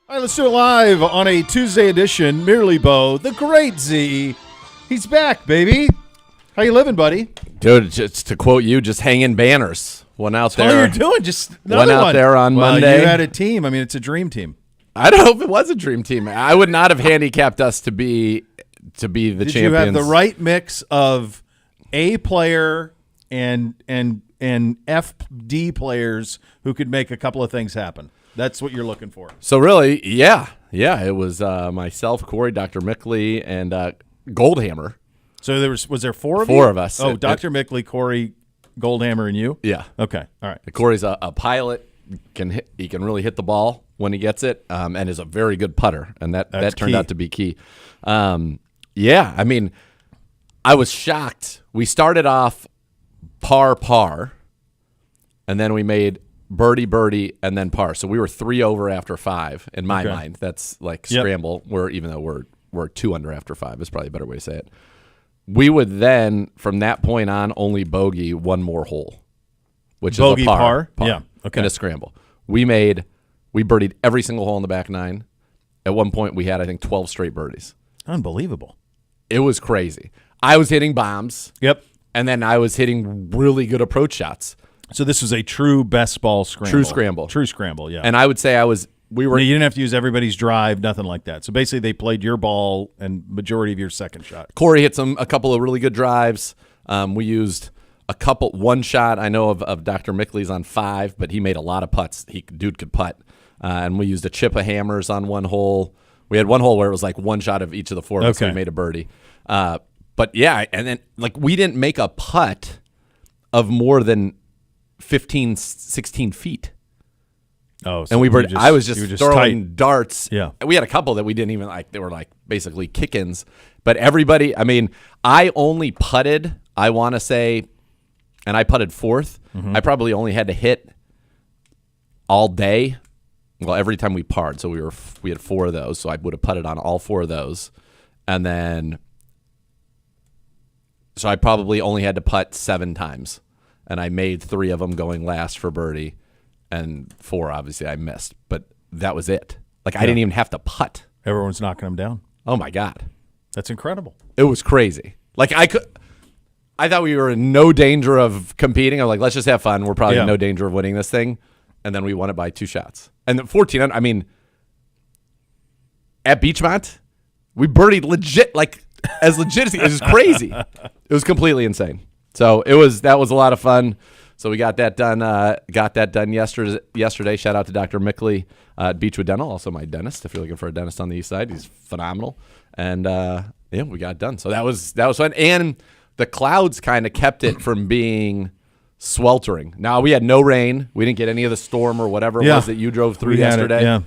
All right, let's do it live on a Tuesday edition. Merely Bo, the great Z. He's back, baby. How you living, buddy? Dude, just to quote you, just hanging banners. Went out there. All you're doing, just went out there on well, Monday. You had a team. I mean, it's a dream team. I don't know if it was a dream team. I would not have handicapped us to be the champions. Did you have the right mix of A player and FD players who could make a couple of things happen? That's what you're looking for. So really, yeah. It was myself, Corey, Dr. Mickley, and Goldhammer. So was there four of you? Four of us. Oh, Dr. Mickley, Corey, Goldhammer, and you. Yeah. Okay. All right. Corey's a pilot. He can really hit the ball when he gets it, and is a very good putter, and that turned out to be key. Yeah. I mean, I was shocked. We started off par, and then we made birdie, and then par. So we were 3 over after 5 in my mind. That's like scramble. Even though we're 2 under after 5 is probably a better way to say it. We would then, from that point on, only bogey one more hole, which bogey is a par. Yeah, okay. And a scramble. We birdied every single hole in the back 9. At one point, we had, I think, 12 straight birdies. Unbelievable. It was crazy. I was hitting bombs. Yep. And then I was hitting really good approach shots. So this was a true best ball scramble. True scramble, yeah. And I would say you didn't have to use everybody's drive, nothing like that. So basically they played your ball and majority of your second shot. Corey hit a couple of really good drives. We used one shot I know of Dr. Mickley's on 5, but he made a lot of putts. Dude could putt. And we used a chip of hammers on one hole. We had one hole where it was like one shot of each of the 4 of us, so we made a birdie. But yeah, and then we didn't make a putt of more than 15, 16 feet. Oh, so and I was just throwing tight darts. Yeah. We had a couple that we didn't even like. They were like basically kick-ins. But everybody, I mean, I only putted, I want to say, and I putted 4th. Mm-hmm. I probably only had to hit all day. Well, every time we parred. So we had 4 of those. So I would have putted on all 4 of those. And then, so I probably only had to putt 7 times. And I made 3 of them going last for birdie, and 4 obviously I missed. But that was it. I didn't even have to putt. Everyone's knocking them down. Oh my God, that's incredible. It was crazy. I thought we were in no danger of competing. I'm like, let's just have fun. We're probably in no danger of winning this thing, and then we won it by 2 shots. And the 14. I mean, at Beachmont, we birdied legit, as legit as it was crazy. It was completely insane. So that was a lot of fun. So we got that done. Yesterday. Shout out to Dr. Mickley at Beechwood Dental, also my dentist. If you're looking for a dentist on the east side, he's phenomenal. And we got it done. So that was fun. And the clouds kind of kept it from being sweltering. Now we had no rain. We didn't get any of the storm or whatever it was that you drove through yesterday.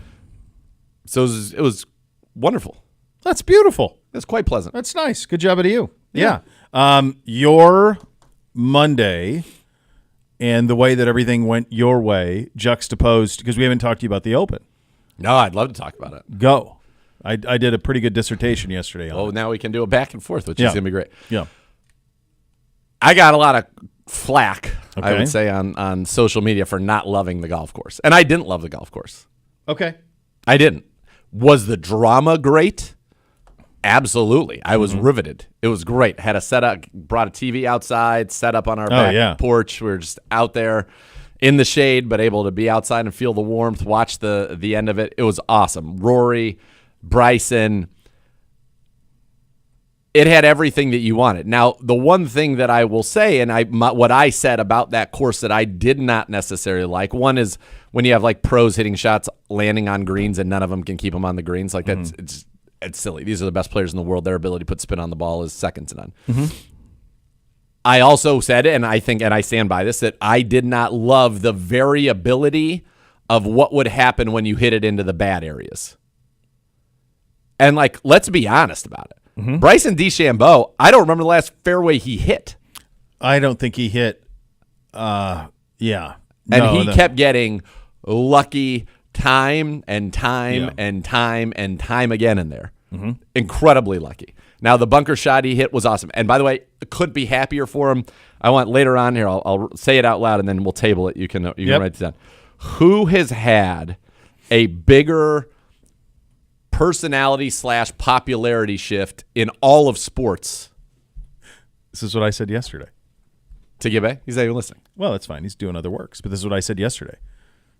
So it was wonderful. That's beautiful. It's quite pleasant. That's nice. Good job out of you. Yeah. Your Monday and the way that everything went your way juxtaposed, because we haven't talked to you about the Open. No, I'd love to talk about it. Go. I did a pretty good dissertation yesterday on it. Now we can do a back and forth, which is going to be great. Yeah. I got a lot of flack, I would say, on social media for not loving the golf course. And I didn't love the golf course. Okay. I didn't. Was the drama great? Absolutely. I was riveted. It was great. Had a setup, brought a TV outside, set up on our back porch. We were just out there in the shade, but able to be outside and feel the warmth, watch the end of it. It was awesome. Rory, Bryson, it had everything that you wanted. Now, the one thing that I will say, and what I said about that course that I did not necessarily like, one is when you have pros hitting shots, landing on greens, and none of them can keep them on the greens. That's it's silly. These are the best players in the world. Their ability to put spin on the ball is second to none. Mm-hmm. I also said, and I stand by this, that I did not love the variability of what would happen when you hit it into the bad areas. And let's be honest about it. Mm-hmm. Bryson DeChambeau, I don't remember the last fairway he hit. I don't think he hit. And he kept getting lucky time and time again in there. Mm-hmm. Incredibly lucky. Now, the bunker shot he hit was awesome. And by the way, couldn't be happier for him. I want later on here, I'll say it out loud and then we'll table it. You can write it down. Who has had a bigger personality / popularity shift in all of sports. This is what I said yesterday. To Gibbe? He's not even listening. Well, that's fine. He's doing other works. But this is what I said yesterday.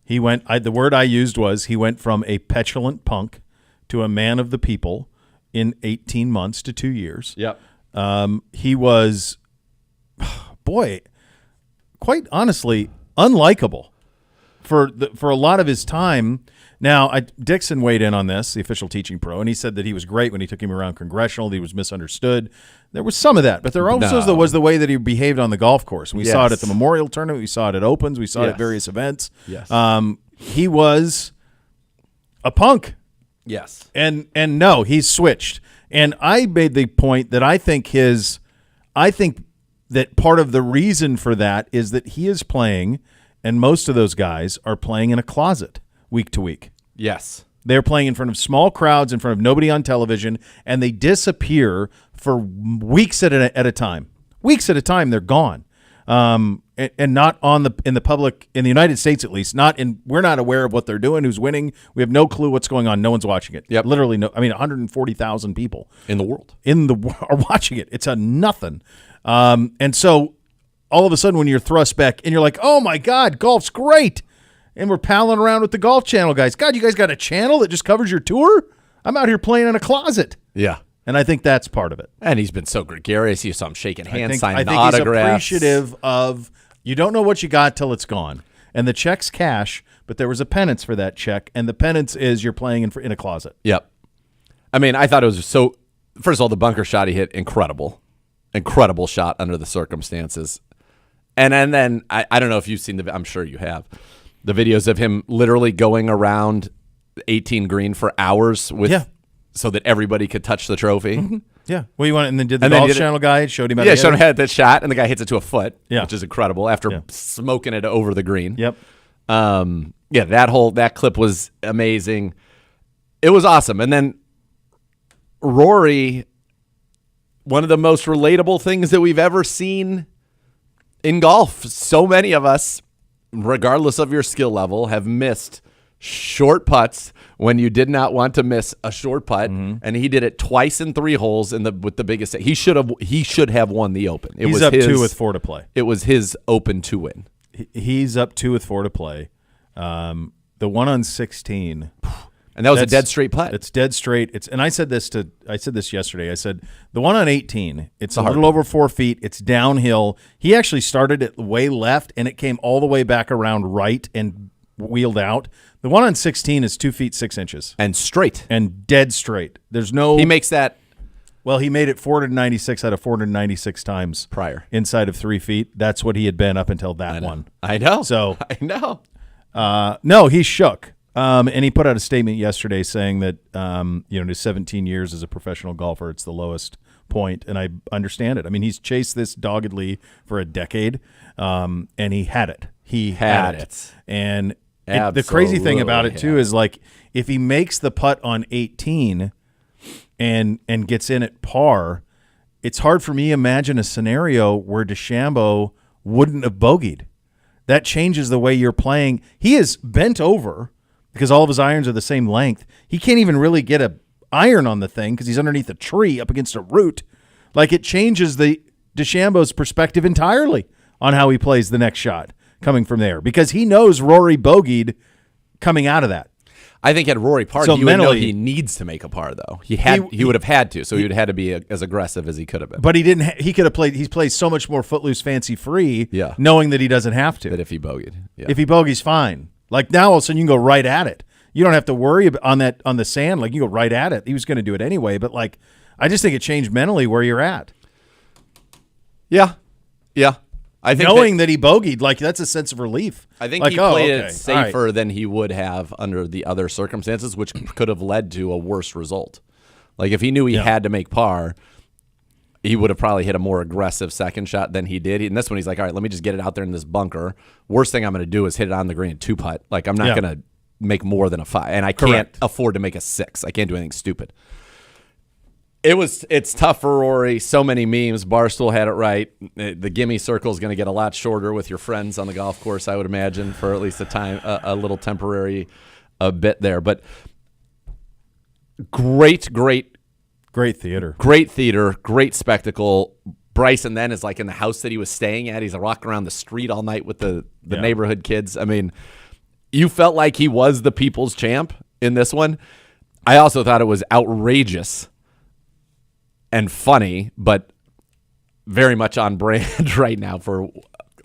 He went. The word I used was he went from a petulant punk to a man of the people in 18 months to 2 years. Yep. He was, boy, quite honestly, unlikable for a lot of his time. Now, Dixon weighed in on this, the official teaching pro, and he said that he was great when he took him around congressional. That he was misunderstood. There was some of that, but there also was the way that he behaved on the golf course. We saw it at the Memorial Tournament. We saw it at Opens. We saw it at various events. Yes. He was a punk. Yes. And no, he's switched. And I made the point that I think that part of the reason for that is that he is playing, and most of those guys are playing in a closet week to week. Yes. They're playing in front of small crowds, in front of nobody on television, and they disappear for weeks at a time. Weeks at a time, they're gone. And not in the public, in the United States at least, we're not aware of what they're doing, who's winning. We have no clue what's going on. No one's watching it. Yep. Literally, 140,000 people in the world are watching it. It's a nothing. And so all of a sudden when you're thrust back and you're like, oh my God, golf's great. And we're palling around with the Golf Channel guys. God, you guys got a channel that just covers your tour? I'm out here playing in a closet. Yeah. And I think that's part of it. And he's been so gregarious. You saw him shaking hands, signing I think autographs. He's appreciative of, you don't know what you got till it's gone. And the check's cash, but there was a penance for that check, and the penance is you're playing in a closet. Yep. I mean, I thought it was so, first of all, the bunker shot he hit, incredible. Incredible shot under the circumstances. And then I don't know if you've seen I'm sure you have, the videos of him literally going around 18 green for hours so that everybody could touch the trophy. Mm-hmm. Yeah. Well, you want, and then did the Golf Channel guy showed him how to hit showed him it? how to hit that shot, and the guy hits it to a foot, Yeah. which is incredible after smoking it over the green. Yep. That clip was amazing. It was awesome. And then Rory, one of the most relatable things that we've ever seen in golf. So many of us, regardless of your skill level, have missed short putts when you did not want to miss a short putt, and he did it twice in 3 holes with the biggest. He should have won the Open. He's up 2 with 4 to play. It was his Open to win. He's up 2 with 4 to play. The one on 16, and that was a dead straight putt. It's dead straight. And I said this yesterday. I said the one on 18, it's a little over 4 feet. It's downhill. He actually started it way left, and it came all the way back around right and wheeled out. The one on 16 is 2 feet 6 inches and straight and dead straight. There's no. He makes that. Well, he made it 496 out of 496 times prior inside of 3 feet. That's what he had been up until that one. I know. So I know. No, he shook. And he put out a statement yesterday saying that, in his 17 years as a professional golfer, it's the lowest point, and I understand it. I mean, he's chased this doggedly for a decade, and he had it. He had it. And the crazy thing about it, too, is like if he makes the putt on 18 and gets in at par, it's hard for me to imagine a scenario where DeChambeau wouldn't have bogeyed. That changes the way you're playing. He is bent over because all of his irons are the same length. He can't even really get a iron on the thing because he's underneath a tree up against a root. Like, it changes the DeChambeau's perspective entirely on how he plays the next shot coming from there because he knows Rory bogeyed coming out of that. I think at Rory par, he would know he needs to make a par, though. He would have had to, so he would have had to be as aggressive as he could have been. But he didn't. He could have played. He's played so much more footloose, fancy free, knowing that he doesn't have to. That if he bogeyed, if he bogey's fine. Like now, all of a sudden you can go right at it. You don't have to worry on the sand. Like you go right at it. He was going to do it anyway, but like I just think it changed mentally where you're at. Yeah. I think knowing that he bogeyed, like that's a sense of relief. I think he played it safer than he would have under the other circumstances, which could have led to a worse result. Like if he knew he had to make par, he would have probably hit a more aggressive second shot than he did. And this one, he's like, all right, let me just get it out there in this bunker. Worst thing I'm going to do is hit it on the green 2-putt. Like I'm not going to make more than a 5, and I can't afford to make a 6. I can't do anything stupid. It's tough for Rory. So many memes. Barstool had it right. The gimme circle is going to get a lot shorter with your friends on the golf course, I would imagine, for at least a little temporary bit there. But Great theater. Great theater, great spectacle. Bryson then is like in the house that he was staying at. He's walking around the street all night with the neighborhood kids. I mean, you felt like he was the people's champ in this one. I also thought it was outrageous and funny, but very much on brand right now for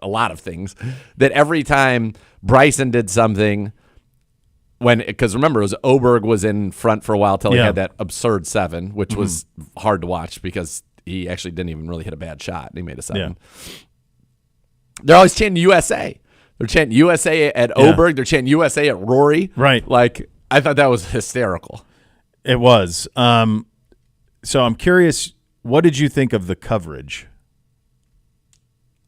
a lot of things, that every time Bryson did something, because remember, it was Oberg was in front for a while till he had that absurd 7, which was hard to watch because he actually didn't even really hit a bad shot. He made a 7. Yeah. They're always chanting USA. They're chanting USA at Oberg. They're chanting USA at Rory. Right. Like, I thought that was hysterical. It was. So I'm curious, what did you think of the coverage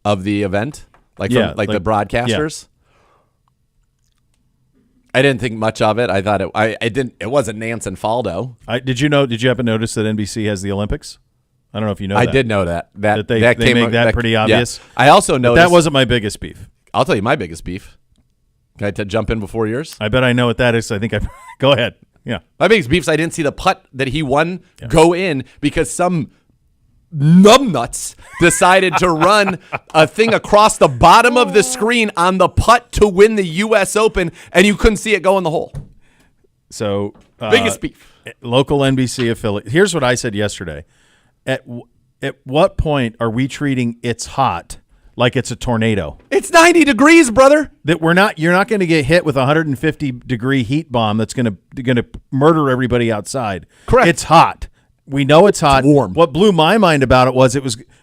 of the event? Like the broadcasters? Yeah. I didn't think much of it. I thought it wasn't Nance and Faldo. Did you happen to notice that NBC has the Olympics? I don't know if you know that. I did know that. That they make that pretty obvious. Yeah. I also noticed. That wasn't my biggest beef. I'll tell you my biggest beef. Can I jump in before yours? I bet I know what that is. I think go ahead. Yeah. My biggest beef is I didn't see the putt that he won go in because some numbnuts decided to run a thing across the bottom of the screen on the putt to win the U.S. Open, and you couldn't see it go in the hole. So biggest beef. Local NBC affiliate. Here's what I said yesterday. At what point are we treating It's Hot like it's a tornado? It's 90 degrees, brother. That you're not going to get hit with a 150-degree heat bomb that's going to murder everybody outside. Correct. It's hot. We know it's hot. It's warm. What blew my mind about it was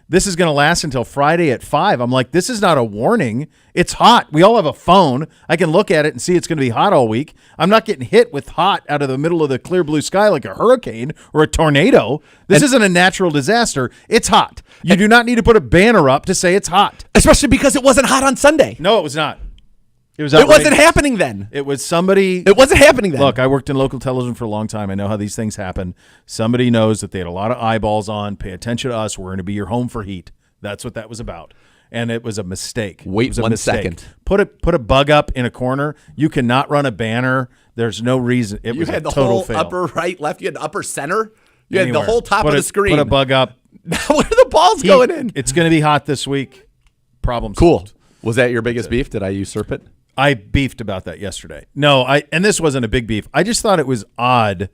this is going to last until Friday at 5. I'm like, this is not a warning. It's hot. We all have a phone. I can look at it and see it's going to be hot all week. I'm not getting hit with hot out of the middle of the clear blue sky like a hurricane or a tornado. This isn't a natural disaster. It's hot. You do not need to put a banner up to say it's hot. Especially because it wasn't hot on Sunday. No, it was not. It wasn't happening then. It was somebody. It wasn't happening then. Look, I worked in local television for a long time. I know how these things happen. Somebody knows that they had a lot of eyeballs on. Pay attention to us. We're going to be your home for heat. That's what that was about. And it was a mistake. Wait 1 second. Put a bug up in a corner. You cannot run a banner. There's no reason. It was a total fail. You had the whole upper right, left. You had the upper center. You had the whole top of the screen. Put a bug up. Where are the balls going in? It's going to be hot this week. Problem Cool. solved. Was that your biggest beef? Did I usurp it? I beefed about that yesterday. No, and this wasn't a big beef. I just thought it was odd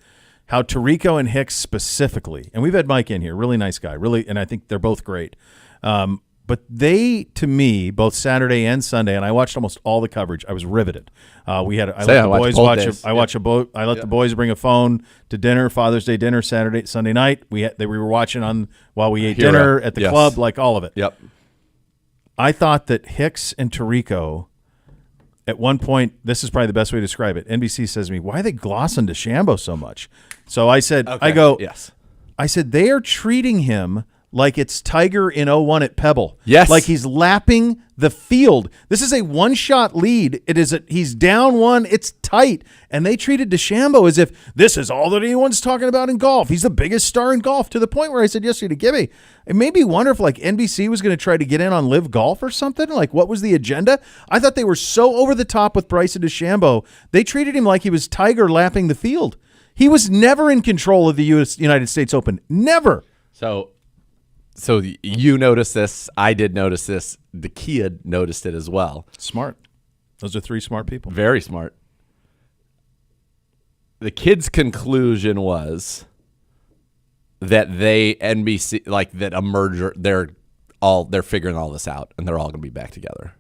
how Tirico and Hicks specifically, and we've had Mike in here, really nice guy, really, and I think they're both great. But they, to me, both Saturday and Sunday, and I watched almost all the coverage. I was riveted. I let the boys bring a phone to dinner, Father's Day dinner, Sunday night. We were watching while we ate dinner at the club, like all of it. Yep. I thought that Hicks and Tirico, at one point, this is probably the best way to describe it. NBC says to me, why are they glossing DeChambeau so much? So I said, yes. I said, they are treating him like it's Tiger in 01 at Pebble. Yes. Like he's lapping the field. This is a one-shot lead. He's down one. It's tight. And they treated DeChambeau as if this is all that anyone's talking about in golf. He's the biggest star in golf, to the point where I said yesterday to Gibby, it made me wonder if like NBC was going to try to get in on Live Golf or something. Like, what was the agenda? I thought they were so over the top with Bryson DeChambeau. They treated him like he was Tiger lapping the field. He was never in control of the United States Open. Never. So you noticed this. I did notice this. The kid noticed it as well. Smart. Those are 3 smart people. Very smart. The kid's conclusion was that NBC, like that a merger, they're figuring all this out and they're all going to be back together.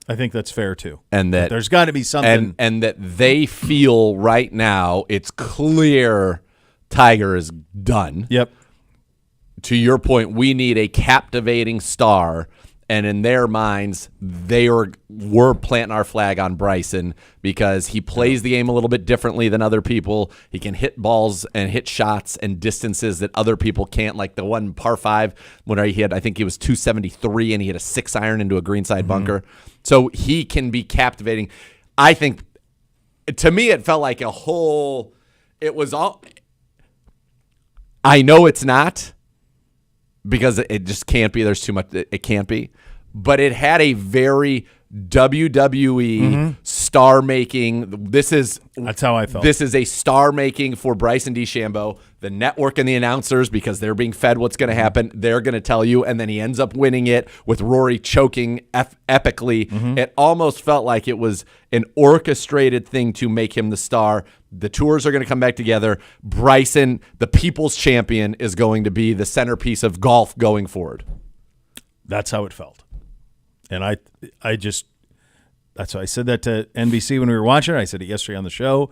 I think that's fair too. And that there's got to be something. And that they feel right now it's clear Tiger is done. Yep. To your point, we need a captivating star, and in their minds, we're planting our flag on Bryson because he plays the game a little bit differently than other people. He can hit balls and hit shots and distances that other people can't, like the one par 5 when he had, I think he was 273, and he hit a 6-iron into a greenside bunker. So he can be captivating. I think, to me, it felt like it was all, I know it's not, because it just can't be. There's too much. It can't be. But it had a very WWE star making. That's how I felt. This is a star making for Bryson DeChambeau. The network and the announcers, because they're being fed what's going to happen, they're going to tell you, and then he ends up winning it with Rory choking epically. It almost felt like it was an orchestrated thing to make him the star. The tours are going to come back together. Bryson, the people's champion, is going to be the centerpiece of golf going forward. That's how it felt. And that's why I said that to NBC when we were watching it. I said it yesterday on the show.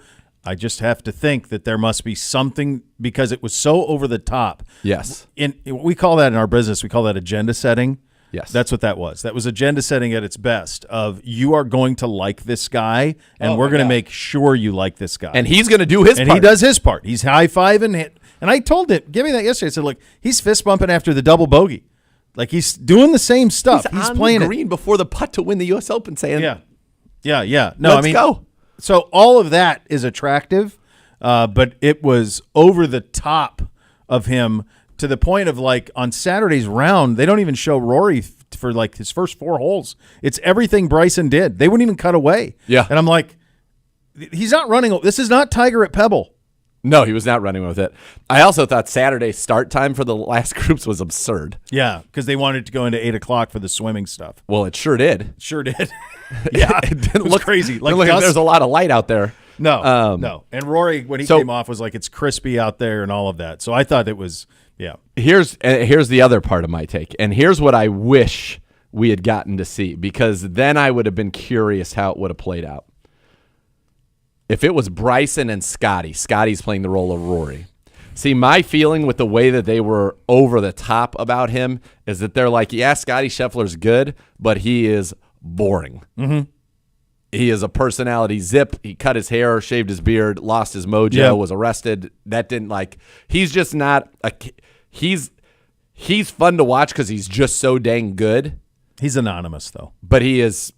I just have to think that there must be something, because it was so over the top. Yes. We call that in our business, we call that agenda setting. Yes. That's what that was. That was agenda setting at its best, of you are going to like this guy, and we're going to make sure you like this guy. And he's going to do his part. And he does his part. He's high-fiving. And I told him, give me that yesterday. I said, look, he's fist-bumping after the double bogey. Like, he's doing the same stuff. He's on playing the green before the putt to win the U.S. Open, saying, Yeah. No, let's go. So all of that is attractive, but it was over the top of him to the point of, like, on Saturday's round, they don't even show Rory for like his first 4 holes. It's everything Bryson did. They wouldn't even cut away. Yeah. And I'm like, he's not running. This is not Tiger at Pebble. No, he was not running with it. I also thought Saturday's start time for the last groups was absurd. Yeah, because they wanted to go into 8 o'clock for the swimming stuff. Well, it sure did. Sure did. Yeah, it didn't look look crazy. Like there's a lot of light out there. No, no. And Rory, when he came off, was like, it's crispy out there and all of that. So I thought it was, yeah. Here's the other part of my take, and here's what I wish we had gotten to see, because then I would have been curious how it would have played out. If it was Bryson and Scotty's playing the role of Rory. See, my feeling with the way that they were over the top about him is that they're like, yeah, Scotty Scheffler's good, but he is boring. He is a personality zip. He cut his hair, shaved his beard, lost his mojo, was arrested. That didn't he's just not he's fun to watch because he's just so dang good. He's anonymous, though. But he is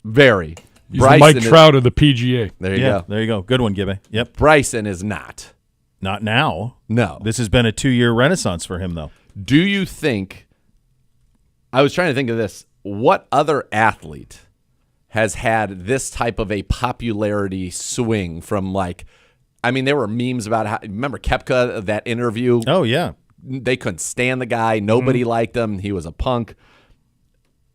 very. He's the Mike Trout of the PGA. There you go. There you go. Good one, Gibby. Yep. Bryson is not. Not now. No. This has been a 2-year renaissance for him, though. Do you think, I was trying to think of this, what other athlete has had this type of a popularity swing from there were memes about how, remember Koepka, that interview? Oh, yeah. They couldn't stand the guy. Nobody liked him. He was a punk.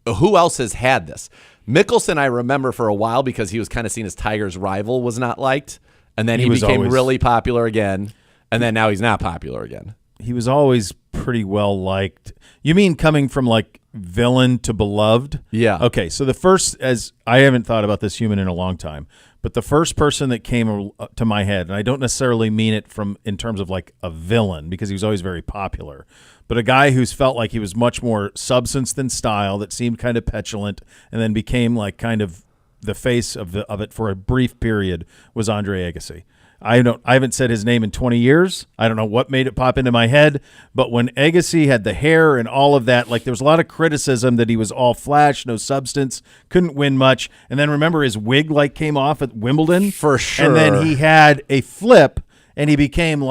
Who else has had this? Mickelson, I remember for a while because he was kind of seen as Tiger's rival, was not liked. And then he became really popular again. And then now he's not popular again. He was always pretty well liked. You mean coming from villain to beloved? Yeah. Okay, so the first, as I haven't thought about this human in a long time, but the first person that came to my head, and I don't necessarily mean it in terms of a villain, because he was always very popular, but a guy who's felt like he was much more substance than style, that seemed kind of petulant, and then became kind of the face of it for a brief period, was Andre Agassi. I haven't said his name in 20 years. I don't know what made it pop into my head, but when Agassi had the hair and all of that, there was a lot of criticism that he was all flash, no substance, couldn't win much. And then remember his wig came off at Wimbledon? For sure. And then he had a flip and he became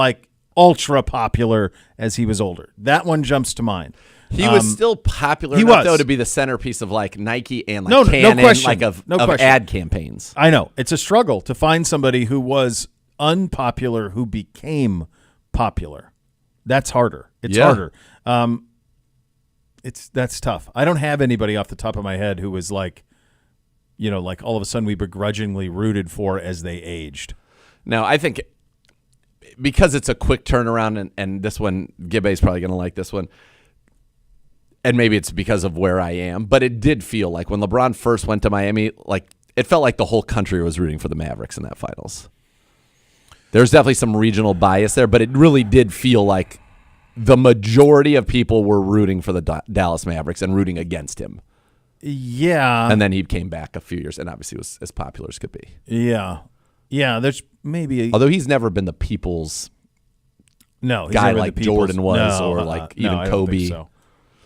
ultra popular as he was older. That one jumps to mind. He was still popular enough, though, to be the centerpiece of Nike and Canon, no question. of ad campaigns. I know. It's a struggle to find somebody who was unpopular who became popular. That's harder. It's harder. That's tough. I don't have anybody off the top of my head who was all of a sudden we begrudgingly rooted for as they aged. Now, I think because it's a quick turnaround, and this one, Gibbe's probably going to like this one, and maybe it's because of where I am, but it did feel like when LeBron first went to Miami, it felt like the whole country was rooting for the Mavericks in that finals. There's definitely some regional bias there, but it really did feel like the majority of people were rooting for the Dallas Mavericks and rooting against him. Yeah. And then he came back a few years and obviously was as popular as could be. Yeah. Yeah, there's maybe although he's never been the people's guy like Jordan was, or even Kobe.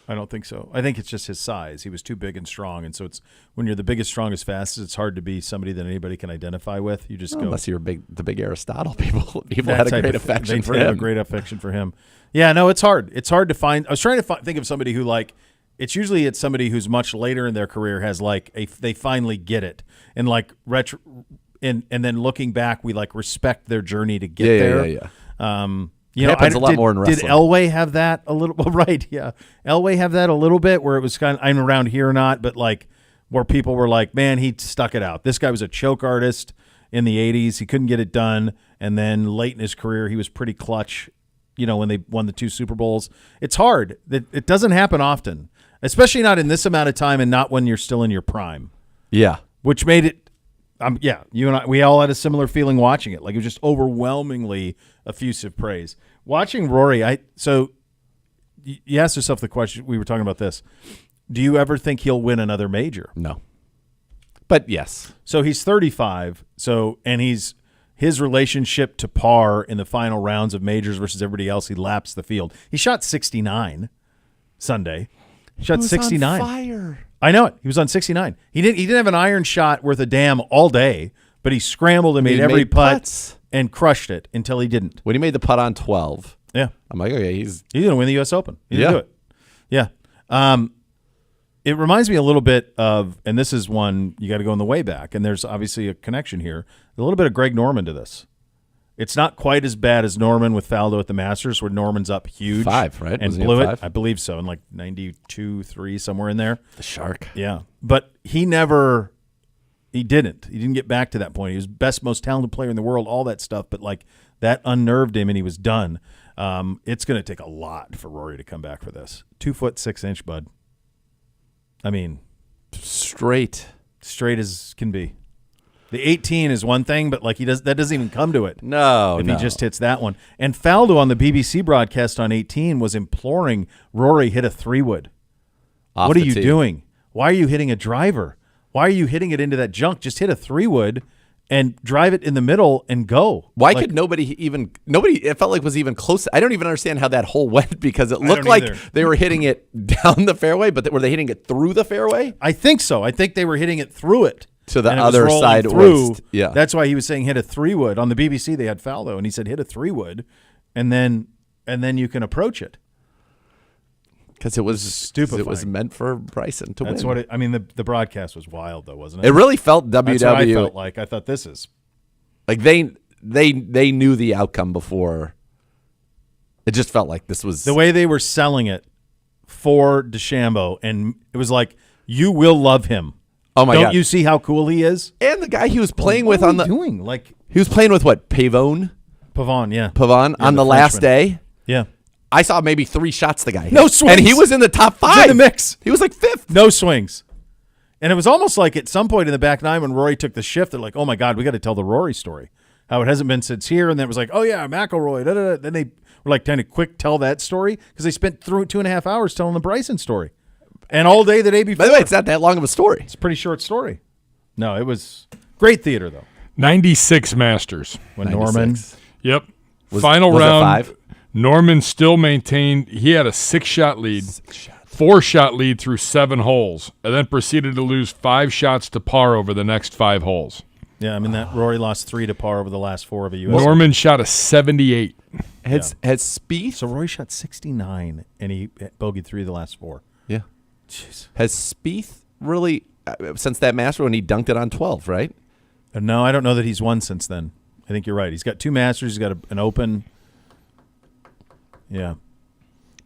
I don't think so. I think it's just his size. He was too big and strong, and so it's when you're the biggest, strongest, fastest, it's hard to be somebody that anybody can identify with. You just go unless you're the big Aristotle people. People had a great affection for him. A great affection for him. Yeah, no, it's hard. It's hard to find. I was trying to think of somebody who it's usually somebody who's much later in their career has like they finally get it, and like and then looking back, we like respect their journey to get there. Yeah. You it happens a lot more in wrestling. Did Elway have that a little? Well, right, yeah. Elway have that a little bit where it was kind of, I'm around here or not, but like where people were like, man, he stuck it out. This guy was a choke artist in the 80s. He couldn't get it done. And then late in his career, he was pretty clutch, when they won the 2 Super Bowls. It's hard. It doesn't happen often, especially not in this amount of time and not when you're still in your prime. Yeah. Which made it, you and I, we all had a similar feeling watching it. Like it was just overwhelmingly effusive praise. Watching Rory, so you asked yourself the question, we were talking about this. Do you ever think he'll win another major? No. But yes. So he's 35, and his relationship to par in the final rounds of majors versus everybody else, he laps the field. He shot 69 Sunday. He shot 69. On fire. I know it. He was on 69. He didn't have an iron shot worth a damn all day, but he scrambled and made every putt and crushed it until he didn't. When he made the putt on 12. Yeah. I'm like, okay, he's going to win the U.S. Open. He's going to do it. Yeah. It reminds me a little bit of, and this is one you got to go in the way back, and there's obviously a connection here, a little bit of Greg Norman to this. It's not quite as bad as Norman with Faldo at the Masters, where Norman's up huge. 5, right? And blew it. I believe so, in like 92, 3, somewhere in there. The Shark. Yeah. But he didn't. He didn't get back to that point. He was best, most talented player in the world, all that stuff, but like that unnerved him and he was done. It's going to take a lot for Rory to come back for this. 2 foot 6 inch, bud. I mean, straight as can be. The 18 is one thing, but like that doesn't even come to it. No, if he just hits that one. And Faldo on the BBC broadcast on 18 was imploring Rory hit a 3-wood. What are you doing? Why are you hitting a driver? Why are you hitting it into that junk? Just hit a 3-wood and drive it in the middle and go. Why could nobody, it felt like was even close. I don't even understand how that hole went because it looked like they were hitting it down the fairway, but were they hitting it through the fairway? I think so. I think they were hitting it through it. To the other side through. Yeah. That's why he was saying hit a 3-wood. On the BBC they had Faldo and he said hit a 3-wood and then you can approach it. Because it was stupid. It was meant for Bryson to win. That's what the broadcast was wild though, wasn't it? It really felt WW. That's what I felt like. I thought this is like they knew the outcome before. It just felt like this was the way they were selling it for DeChambeau, and it was like you will love him. Oh my God! Don't you see how cool he is? And the guy he was playing with what on are the we doing like he was playing with what Pavone, yeah, on the last day. Yeah. I saw maybe 3 shots the guy hit. No swings. And he was in the top 5. He was in the mix. He was like 5th. No swings. And it was almost like at some point in the back nine when Rory took the shift, they're like, oh, my God, we got to tell the Rory story. How it hasn't been since here. And then it was like, oh, yeah, McIlroy. Da, da, da. Then they were like trying to quick tell that story because they spent through 2.5 hours telling the Bryson story. And all day the day before. By the way, it's not that long of a story. It's a pretty short story. No, it was great theater, though. 96 Masters. When 96. Norman. Yep. Was Final it round. 5? Norman still maintained he had a 6-shot lead, 4-shot lead through 7 holes, and then proceeded to lose 5 shots to par over the next 5 holes. Yeah, I mean that Rory lost 3 to par over the last 4 of a U.S. Norman shot a 78. Has Spieth? So Rory shot 69, and he bogeyed 3 of the last 4. Yeah. Jeez. Has Spieth really since that Master when he dunked it on 12? Right? No, I don't know that he's won since then. I think you're right. He's got 2 Masters. He's got an Open. Yeah.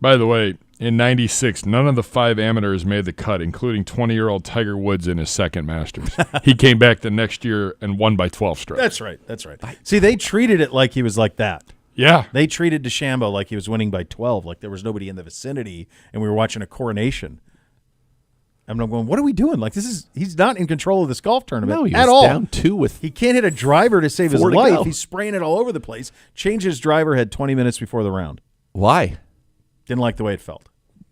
By the way, in 96, none of the 5 amateurs made the cut, including 20-year-old Tiger Woods in his second Masters. He came back the next year and won by 12 strokes. That's right. See, they treated it like he was like that. Yeah. They treated DeChambeau like he was winning by 12, like there was nobody in the vicinity, and we were watching a coronation. I'm going, what are we doing? Like he's not in control of this golf tournament at all. Down 2 with he can't hit a driver to save his 4 to life. go. He's spraying it all over the place. Changed his driver head 20 minutes before the round. Why? Didn't like the way it felt.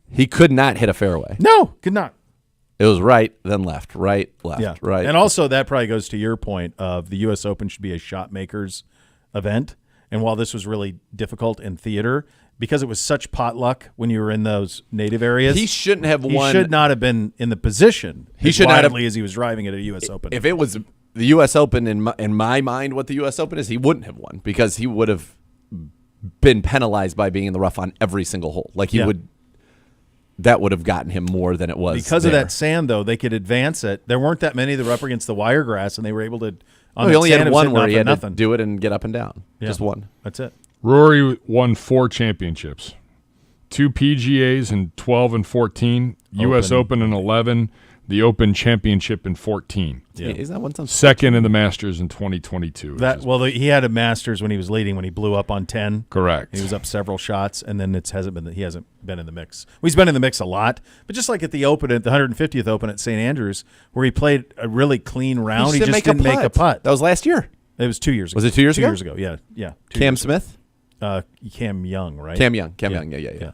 He could not hit a fairway. No, could not. It was right, then left, right, left, Yeah. right. And also that probably goes to your point of the U.S. Open should be a shot maker's event. And while this was really difficult in theater, because it was such potluck when you were in those native areas, he shouldn't have won. He should not have been in the position he as should not have, as he was driving at a U.S. Open. If it was the U.S. Open in my mind, what the U.S. Open is, he wouldn't have won because he would have been penalized by being in the rough on every single hole. Like he would. that would have gotten him more than it was. Because there. of that sand, though, they could advance it. There weren't that many that were up against the wiregrass, and they were able to. He only had one where he had nothing. to do it and get up and down. Yeah. Just one. That's it. Rory won 4 championships, 2 PGAs in 12 and 14, U.S. Open in 11, the Open Championship in 14. Yeah. Is that one time? Second in the Masters in 2022. He had a Masters when he was leading when he blew up on 10. Correct. He was up several shots, and then he hasn't been in the mix. Well, he's been in the mix a lot, but just like at the Open, at the 150th Open at St. Andrews, where he played a really clean round, he just didn't make a putt. That was last year. It was 2 years ago. Was it 2 years ago? 2 years ago, yeah. Cam Smith? Cam Young, right? Cam Young, yeah.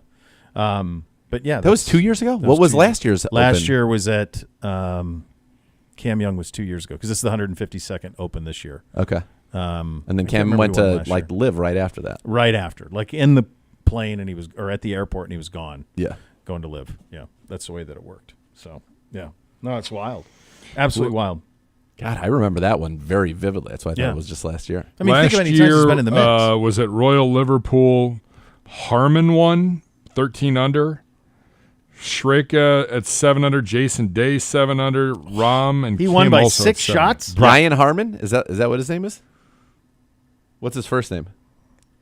But yeah, that was 2 years ago. What was last year's? Last Open? year was at Cam Young was 2 years ago because this is the 152nd Open this year. Okay. And then Cam went to live right after that. Right after, like in the plane, and or at the airport, and he was gone. Yeah, going to live. Yeah, that's the way that it worked. So yeah, no, it's wild, absolutely wild. God, I remember that one very vividly. That's why I thought it was just last year. I mean, last think of any year, times he's been in the mix. Was at Royal Liverpool. Harmon won 13 under. Shreka at 7 under. Jason Day 7 under. Rahm and he Kim won by also 6 at 7. shots. Brian Harmon, is that what his name is? What's his first name?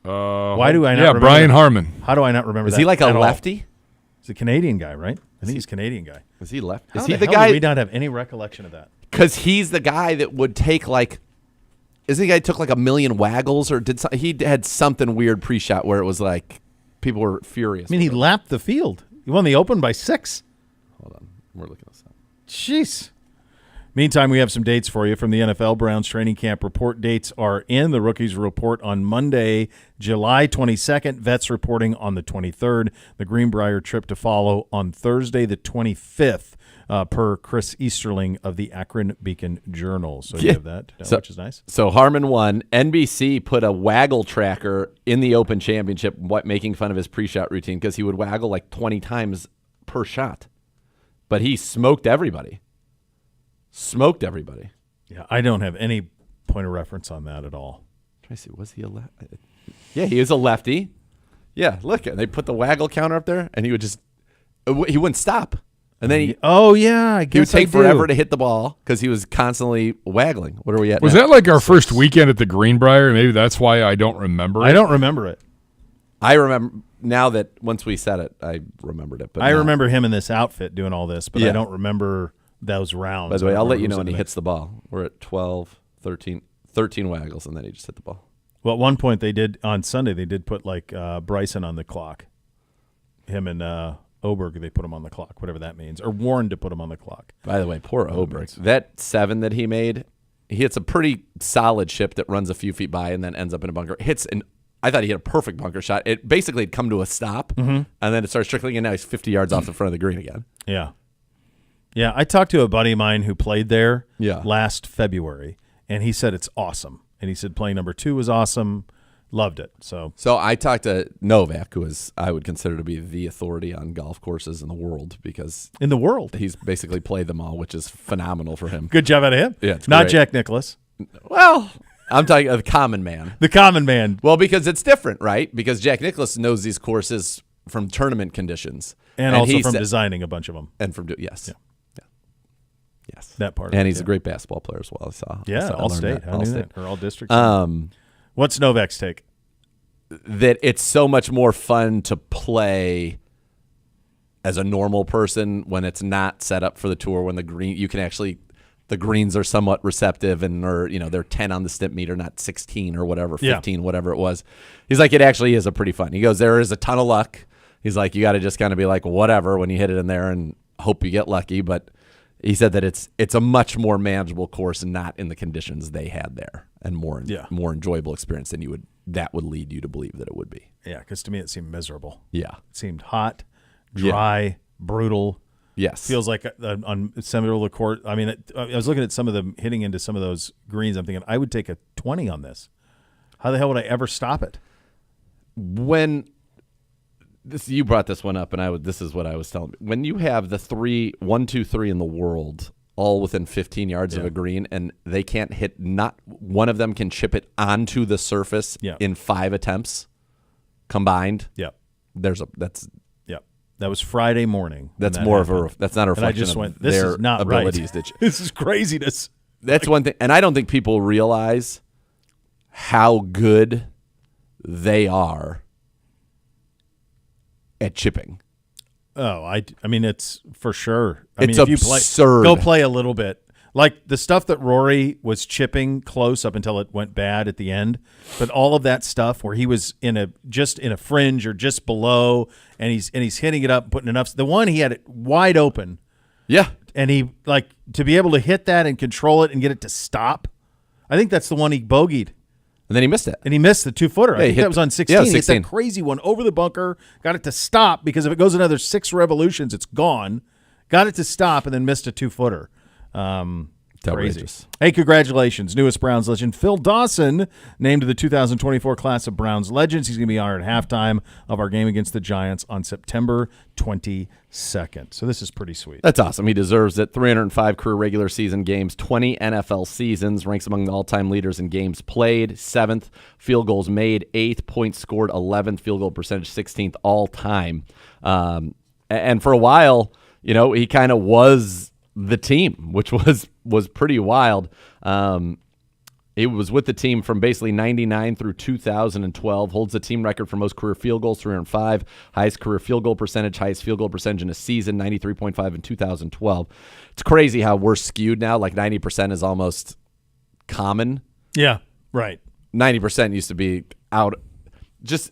Why do I not? Yeah, remember Brian that? Harmon. How do I not remember? Is that he like a at all? lefty? He's a Canadian guy, right? I think he's a Canadian guy. Is he left? How Is he the the hell guy? do we not have any recollection of that? Because he's the guy that would take like. Isn't the guy who took like 1 million waggles or he had something weird pre-shot where it was like people were furious. I mean, he lapped the field. He won the Open by 6. Hold on, we're looking this up. Jeez. Meantime, we have some dates for you from the NFL. Browns training camp report dates are in. The rookies report on Monday, July 22nd. Vets reporting on the 23rd. The Greenbrier trip to follow on Thursday, the 25th, per Chris Easterling of the Akron Beacon Journal. So you have that, which is nice. So Harmon won. NBC put a waggle tracker in the Open Championship, making fun of his pre-shot routine because he would waggle like 20 times per shot. But he smoked everybody. Yeah, I don't have any point of reference on that at all. Try to see, was he a lefty? Yeah, he is a lefty. Yeah, look, they put the waggle counter up there, and he wouldn't stop. And then I guess he would take forever to hit the ball because he was constantly waggling. What are we at Was now? that like our first weekend at the Greenbrier? Maybe that's why I don't remember it. I don't remember it. I remember now that once we said it, I remembered it. But I remember him in this outfit doing all this, but I Yeah. don't remember those rounds. By the way, I'll let you know when when he hits the ball. We're at 12, 13 waggles, and then he just hit the ball. Well, at one point they did on Sunday. They did put like Bryson on the clock. Him and Oberg, they put him on the clock, whatever that means, or warned to put him on the clock. By the way, poor Oberg. That 7 that he made, he hits a pretty solid chip that runs a few feet by and then ends up in a bunker. I thought he hit a perfect bunker shot. It basically had come to a stop, and then it starts trickling, and now he's 50 yards off the front of the green again. Yeah. Yeah, I talked to a buddy of mine who played there last February, and he said it's awesome. And he said playing number 2 was awesome, loved it. So I talked to Novak, who I would consider to be the authority on golf courses in the world because in the world, he's basically played them all, which is phenomenal for him. Good job out of him. Yeah, it's not great. Jack Nicklaus. Well, I'm talking of the common man. The common man. Well, because it's different, right? Because Jack Nicklaus knows these courses from tournament conditions. And also from designing a bunch of them. And from, yes. Yeah. Yes. That part of And it, he's a great basketball player as well, I saw. Yeah, I all learned state. that. How All knew state. that? Or all districts. What's Novak's take? That it's so much more fun to play as a normal person when it's not set up for the tour, when the greens are somewhat receptive and they're 10 on the stimp meter, not 16 or whatever, 15, whatever it was. He's like, it actually is a pretty fun. He goes, there is a ton of luck. He's like, you got to just kind of be like, whatever, when you hit it in there and hope you get lucky. But he said that it's a much more manageable course, not in the conditions they had there, and more enjoyable experience than that would lead you to believe that it would be. Yeah, because to me it seemed miserable. Yeah. It seemed hot, dry, brutal. Yes. Feels like on similar court. I mean, I was looking at some of them hitting into some of those greens. I'm thinking, I would take a 20 on this. How the hell would I ever stop it? You brought this one up, and this is what I was telling you. When you have the 1, 2, 3 in the world all within 15 yards of a green, and they can't hit, not one of them can chip it onto the surface in 5 attempts combined. Yeah. That was Friday morning. That's when that more happened. of a. That's not a And I reflection just of went, this their is not abilities. right. This is craziness. That's one thing, and I don't think people realize how good they are at chipping. Oh, I mean, it's for sure. I It's mean, if you play, absurd. go play a little bit. Like the stuff that Rory was chipping close up until it went bad at the end, but all of that stuff where he was just in a fringe or just below, and he's hitting it up, putting enough. The one he had it wide open, Yeah, and he like to be able to hit that and control it and get it to stop. I think that's the one he bogeyed. and then he missed it. And he missed the 2-footer. I think that was on 16. Yeah, He hit 16. that crazy one over the bunker, got it to stop because if it goes another 6 revolutions, it's gone. Got it to stop and then missed a 2-footer. Crazy. Outrageous. Hey, congratulations. Newest Browns legend Phil Dawson named to the 2024 class of Browns legends. He's going to be honored at halftime of our game against the Giants on September 22nd. So this is pretty sweet. That's awesome. He deserves it. 305 career regular season games, 20 NFL seasons, ranks among the all-time leaders in games played, 7th, field goals made, 8th, points scored, 11th, field goal percentage, 16th all-time. And for a while, he kind of was the team, which was pretty wild. It was with the team from basically 99 through 2012, holds the team record for most career field goals, 305, highest career field goal percentage, highest field goal percentage in a season, 93.5 in 2012. It's crazy how we're skewed now. Like 90% is almost common. Yeah, right. 90% used to be out. Just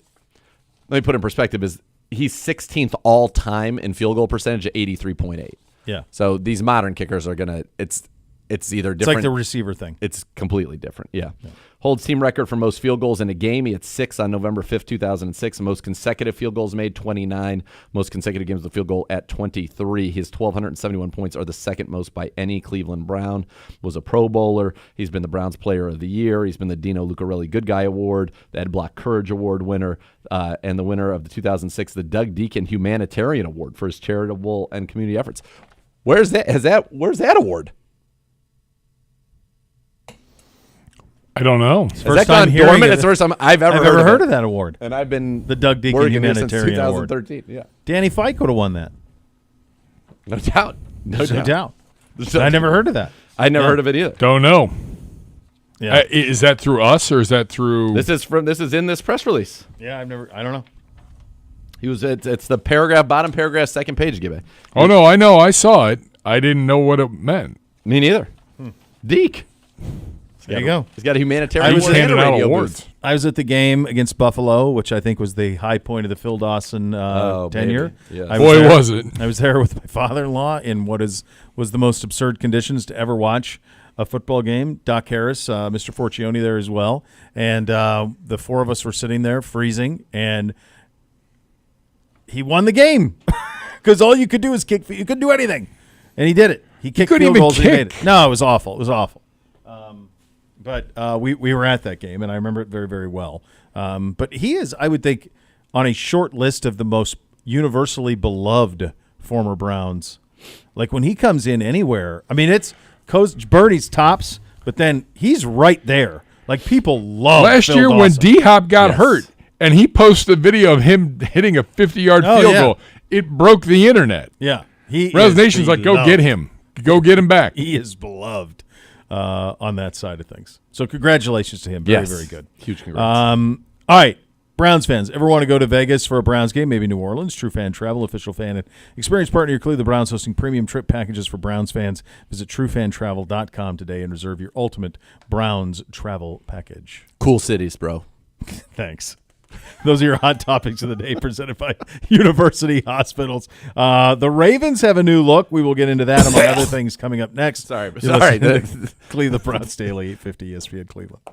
let me put it in perspective, is he's 16th all time in field goal percentage at 83.8. Yeah. So these modern kickers are gonna. It's either different. It's like the receiver thing. It's completely different. Yeah. Holds team record for most field goals in a game. He had 6 on November 5th, 2006. Most consecutive field goals made, 29. Most consecutive games with a field goal at 23. His 1,271 points are the second most by any Cleveland Brown. Was a Pro Bowler. He's been the Browns Player of the Year. He's been the Dino Lucarelli Good Guy Award, the Ed Block Courage Award winner, and the winner of the 2006 the Doug Deacon Humanitarian Award for his charitable and community efforts. Where's that award? I don't know. Has that gone hearing dormant? of It's it. the first time I've ever heard of that award. And I've been The Doug Deacon working here since Humanitarian Award. 2013. Yeah, Danny Fike would have won that. no doubt. No doubt. I never heard of that. I never heard of it either. Don't know. Yeah. Is that through us or is that through? This is in this press release. Yeah, I don't know. It's the paragraph, bottom paragraph, second page, Gibby. Oh no, I know. I saw it. I didn't know what it meant. Me neither. Deke. There you go. He's got a humanitarian I was award and a handing out radio awards. booth. I was at the game against Buffalo, which I think was the high point of the Phil Dawson tenure. baby. Yes. I Boy, there. was it. I was there with my father-in-law in what was the most absurd conditions to ever watch a football game. Doc Harris, Mr. Forcione there as well. And the four of us were sitting there freezing, and he won the game because all you could do is kick. You couldn't do anything. And he did it. He kicked couldn't field even goals and he made kick. it. No, it was awful. It was awful. But we were at that game, and I remember it very, very well. But he is, I would think, on a short list of the most universally beloved former Browns. Like when he comes in anywhere, I mean, it's Coach Birdie's tops, but then he's right there. Like people love Last Phil year Dawson. when D-Hop got Yes. hurt and he posted a video of him hitting a 50-yard Oh, field yeah. goal, it broke the internet. Yeah. He Rez is Nation's like, go beloved. get him. Go get him back. He is beloved on that side of things. So congratulations to him. Very, Yes. very good. Huge congrats. All right. Browns fans, ever want to go to Vegas for a Browns game? Maybe New Orleans. True Fan Travel, official fan and experience partner of your Cleveland Browns, hosting premium trip packages for Browns fans. Visit truefantravel.com today and reserve your ultimate Browns travel package. Cool cities, bro. Thanks. Those are your hot topics of the day presented by University Hospitals. The Ravens have a new look. We will get into that among other things coming up next. Sorry. You're listening to Cleveland Browns Daily, 850 ESPN Cleveland.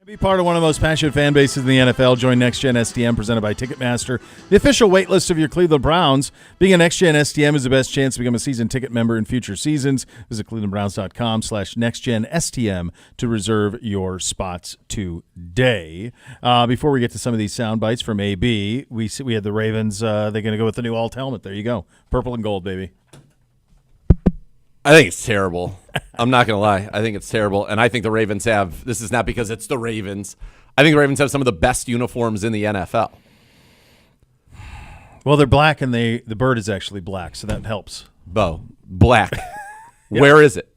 Be part of one of the most passionate fan bases in the NFL. Join Next Gen STM, presented by Ticketmaster, the official wait list of your Cleveland Browns. Being a Next Gen STM is the best chance to become a season ticket member in future seasons. Visit clevelandbrowns.com/nextgenstm to reserve your spots today. Before we get to some of these sound bites from AB, we had the Ravens. They're going to go with the new alt helmet. There you go. Purple and gold, baby. I think it's terrible. I'm not going to lie. I think it's terrible. And I think the Ravens have, this is not because it's the Ravens. I think the Ravens have some of the best uniforms in the NFL. Well, they're black, and the bird is actually black, so that helps. Black. Yeah. Where is it?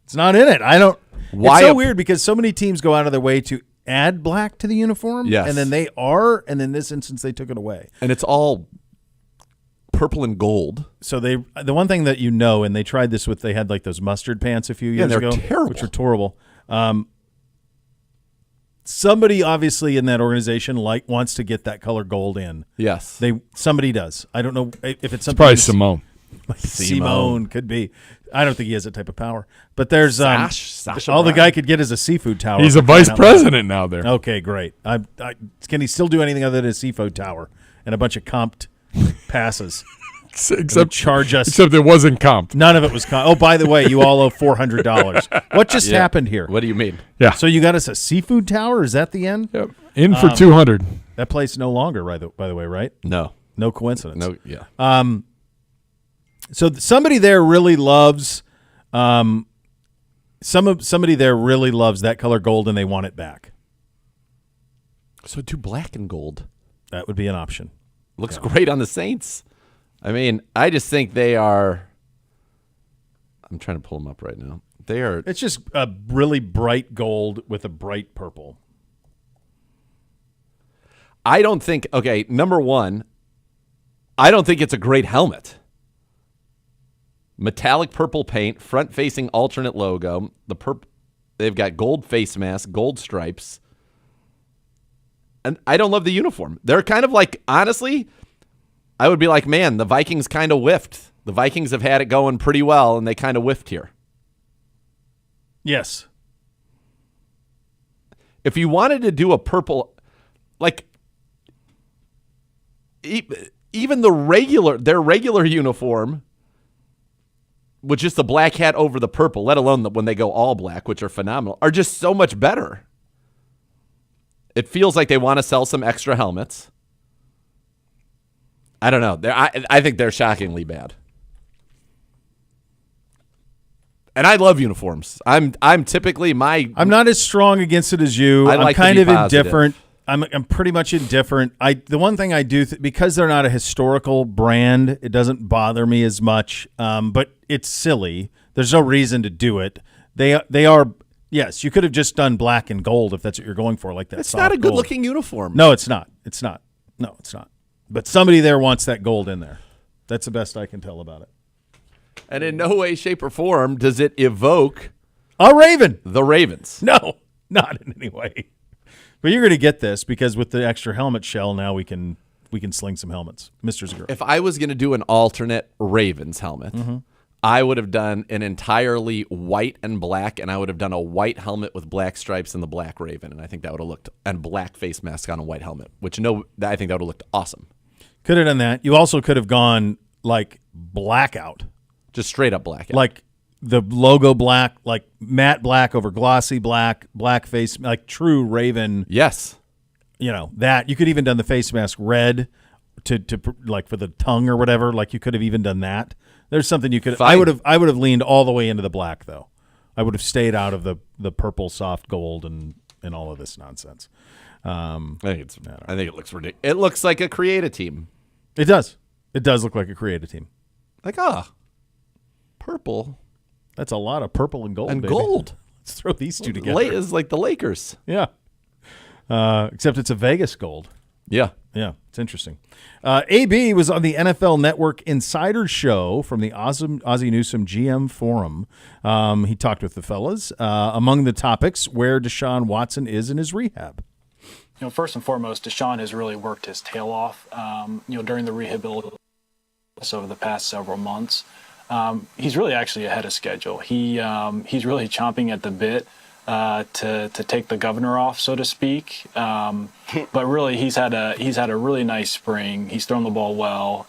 It's not in it. I don't. Why it's so weird because so many teams go out of their way to add black to the uniform. Yes. And then and in this instance, they took it away. And it's all purple and gold. So the one thing that and they tried this with, they had like those mustard pants a few years ago, terrible. which were horrible. Somebody obviously in that organization wants to get that color gold in. Yes, somebody does. I don't know if it's something. Probably Simone. Simone could be. I don't think he has that type of power. But there's Sasha all the Brown. guy could get is a seafood tower. He's a vice president now there. Okay, great. Can he still do anything other than a seafood tower and a bunch of comped passes? Except charge us. Except it wasn't comped. None of it was comped. Oh, by the way, you all owe $400. What just happened here? What do you mean? Yeah. So you got us a seafood tower? Is that the end? Yep. In for 200. That place no longer, by the way, right? No coincidence. No. Yeah. So somebody there really loves, somebody there really loves that color gold, and they want it back. So do black and gold. That would be an option. Looks great on the Saints. I mean, I just think they are. I'm trying to pull them up right now. They are. It's just a really bright gold with a bright purple. I don't think. Okay, number one, I don't think it's a great helmet. Metallic purple paint, front-facing alternate logo. They've got gold face mask, gold stripes, and I don't love the uniform. They're kind of like, honestly, I would be like, man, the Vikings kind of whiffed. The Vikings have had it going pretty well, and they kind of whiffed here. Yes. If you wanted to do a purple, like even their regular uniform with just the black hat over the purple, let alone when they go all black, which are phenomenal, are just so much better. It feels like they want to sell some extra helmets. I don't know. I think they're shockingly bad. And I love uniforms. I'm typically I'm not as strong against it as you. I'm kind of indifferent. I'm pretty much indifferent. The one thing I do because they're not a historical brand, it doesn't bother me as much. But it's silly. There's no reason to do it. They are. Yes, you could have just done black and gold if that's what you're going for, like that. It's not a good-looking uniform. No, it's not. It's not. No, it's not. But somebody there wants that gold in there. That's the best I can tell about it. And in no way, shape, or form does it evoke a Raven. The Ravens. No, not in any way. But you're going to get this because with the extra helmet shell, now we can sling some helmets. Mr. Zagura. If I was going to do an alternate Ravens helmet, I would have done an entirely white and black, and I would have done a white helmet with black stripes and the black Raven, and I think that would have looked, and black face mask on a white helmet, I think that would have looked awesome. Could have done that. You also could have gone like blackout. Just straight up blackout. Like the logo black, like matte black over glossy black, black face, like true Raven. Yes. That. You could even done the face mask red to like for the tongue or whatever. Like you could have even done that. There's something you could. Fine. I would have leaned all the way into the black though. I would have stayed out of the purple soft gold and all of this nonsense. I think it looks ridiculous. It looks like a creative team. It does. It does look like a creative team. Like purple. That's a lot of purple and gold. And baby. gold. Let's throw these two together. It's like the Lakers. Yeah. Except it's a Vegas gold. Yeah. Yeah, it's interesting. AB was on the NFL Network Insider Show from the Ozzie Newsome GM Forum. He talked with the fellas. Among the topics, where Deshaun Watson is in his rehab. First and foremost, Deshaun has really worked his tail off, during the rehabilitation over the past several months. He's really actually ahead of schedule. He's really chomping at the bit to take the governor off, so to speak. But really, he's had a really nice spring. He's thrown the ball well.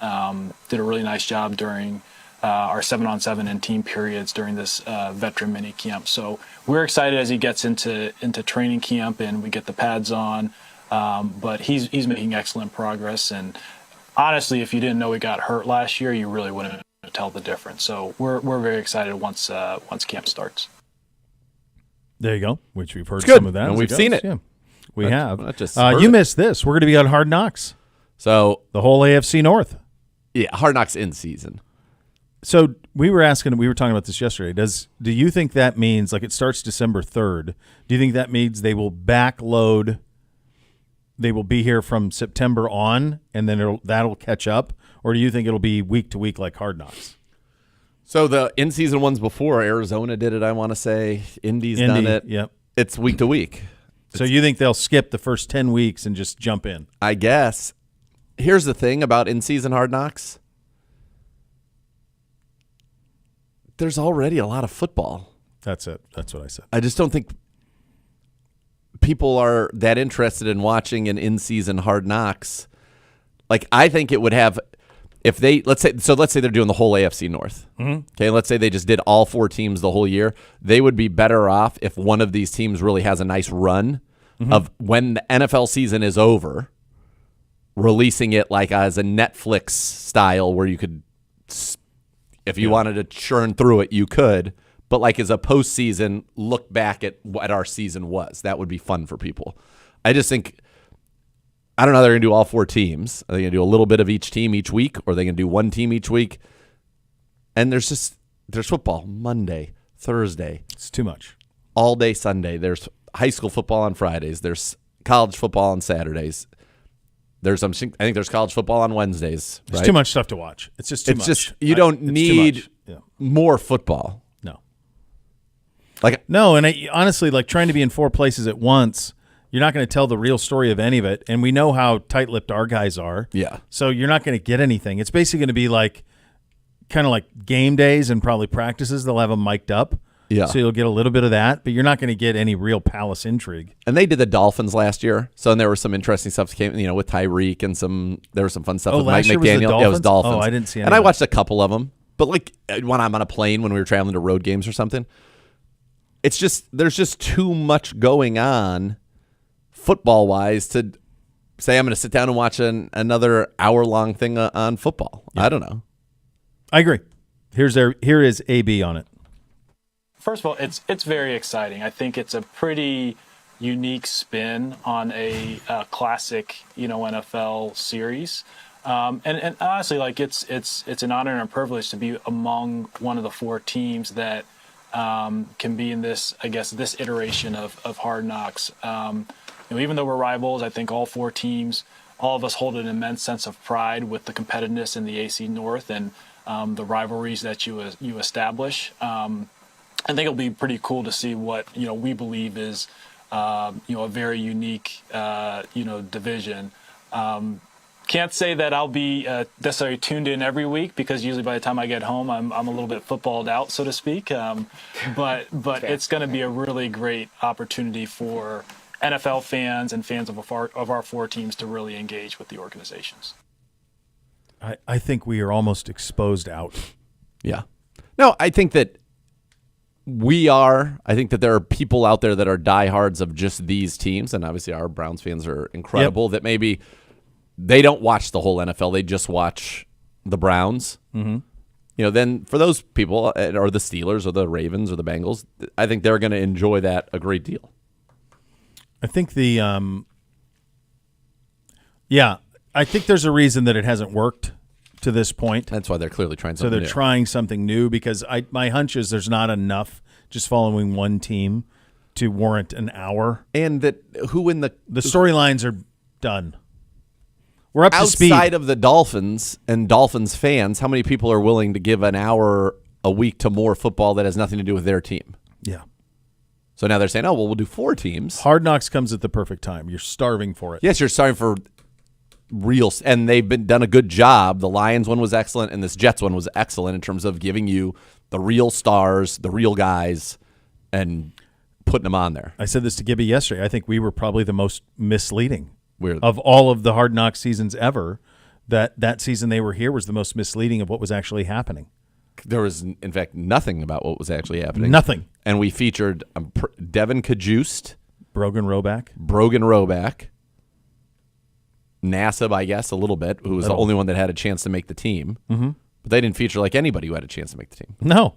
Did a really nice job during our 7-on-7 and team periods during this veteran mini camp. So we're excited as he gets into training camp and we get the pads on. But he's making excellent progress. And honestly, if you didn't know he got hurt last year, you really wouldn't tell the difference. So we're very excited once camp starts. There you go. Which we've heard It's good. some of that. And as we've it seen goes. it. Yeah, we have. not just heard you it. missed this. We're going to be on Hard Knocks. So The whole AFC North. yeah, Hard Knocks in season. So we were talking about this yesterday. Do you think that means, like, it starts December 3rd? Do you think that means they will backload? They will be here from September on, and then that'll catch up, or do you think it'll be week to week like Hard Knocks? So the in-season ones before, Arizona did it, I want to say. Indy's done it. Yep. It's week to week. So you think they'll skip the first 10 weeks and just jump in? I guess. Here's the thing about in-season Hard Knocks. There's already a lot of football. That's it. That's what I said. I just don't think people are that interested in watching an in-season Hard Knocks. Like, I think it would have, if they, let's say they're doing the whole AFC North. Mm-hmm. Okay, let's say they just did all 4 teams the whole year. They would be better off if one of these teams really has a nice run of when the NFL season is over, releasing it like as a Netflix style where you could, if you wanted to churn through it, you could. But like as a postseason, look back at what our season was. That would be fun for people. I just think, I don't know how they're going to do all 4 teams. Are they going to do a little bit of each team each week, or are they going to do one team each week? And there's football Monday, Thursday. It's too much. All day Sunday. There's high school football on Fridays. There's college football on Saturdays. I think there's college football on Wednesdays. There's right? too much stuff to watch. It's just too much. It's just, you don't need more football. No. No, and honestly, like, trying to be in 4 places at once, you're not going to tell the real story of any of it. And we know how tight-lipped our guys are. Yeah. So you're not going to get anything. It's basically going to be like kind of like game days and probably practices. They'll have them mic'd up. Yeah. So you'll get a little bit of that, but you're not going to get any real Palace intrigue. And they did the Dolphins last year, so there was some interesting stuff that came, with Tyreek and there was some fun stuff with Mike last year was the McDaniel. Yeah, it was Dolphins. Oh, I didn't see any And of I that. watched a couple of them, but like when I'm on a plane when we were traveling to road games or something, it's just there's just too much going on football wise to say I'm going to sit down and watch another hour-long thing on football. Yeah. I don't know. I agree. Here is AB on it. First of all, it's very exciting. I think it's a pretty unique spin on a classic, NFL series. And honestly, like it's an honor and a privilege to be among one of the 4 teams that can be in this iteration of Hard Knocks. Even though we're rivals, I think all 4 teams, all of us hold an immense sense of pride with the competitiveness in the AC North and the rivalries that you establish. I think it'll be pretty cool to see what we believe is a very unique division. Can't say that I'll be necessarily tuned in every week because usually by the time I get home I'm a little bit footballed out, so to speak. But it's going to be a really great opportunity for NFL fans and fans of our 4 teams to really engage with the organizations. I think we are almost exposed out. Yeah. No, I think that I think that there are people out there that are diehards of just these teams, and obviously our Browns fans are incredible, that maybe they don't watch the whole NFL. They just watch the Browns. Mm-hmm. Then for those people, or the Steelers or the Ravens or the Bengals, I think they're going to enjoy that a great deal. I think I think there's a reason that it hasn't worked to this point. That's why they're clearly trying something new. So new. they're trying something new because my hunch is there's not enough just following one team to warrant an hour. And that the storylines are done. We're up to speed. Outside of the Dolphins and Dolphins fans, how many people are willing to give an hour a week to more football that has nothing to do with their team? Yeah. So now they're saying, we'll do 4 teams. Hard Knocks comes at the perfect time. You're starving for it. Yes, you're starving for real, and they've done a good job. The Lions one was excellent, and this Jets one was excellent in terms of giving you the real stars, the real guys, and putting him on there. I said this to Gibby yesterday. I think we were probably the most misleading We're of all of the Hard Knock seasons ever. That season they were here was the most misleading of what was actually happening. There was, in fact, nothing about what was actually happening. Nothing. And we featured Devin Kajust, Brogan Roback. Nassib, I guess, a little bit, who was the only one that had a chance to make the team. Mm-hmm. But they didn't feature like anybody who had a chance to make the team. No.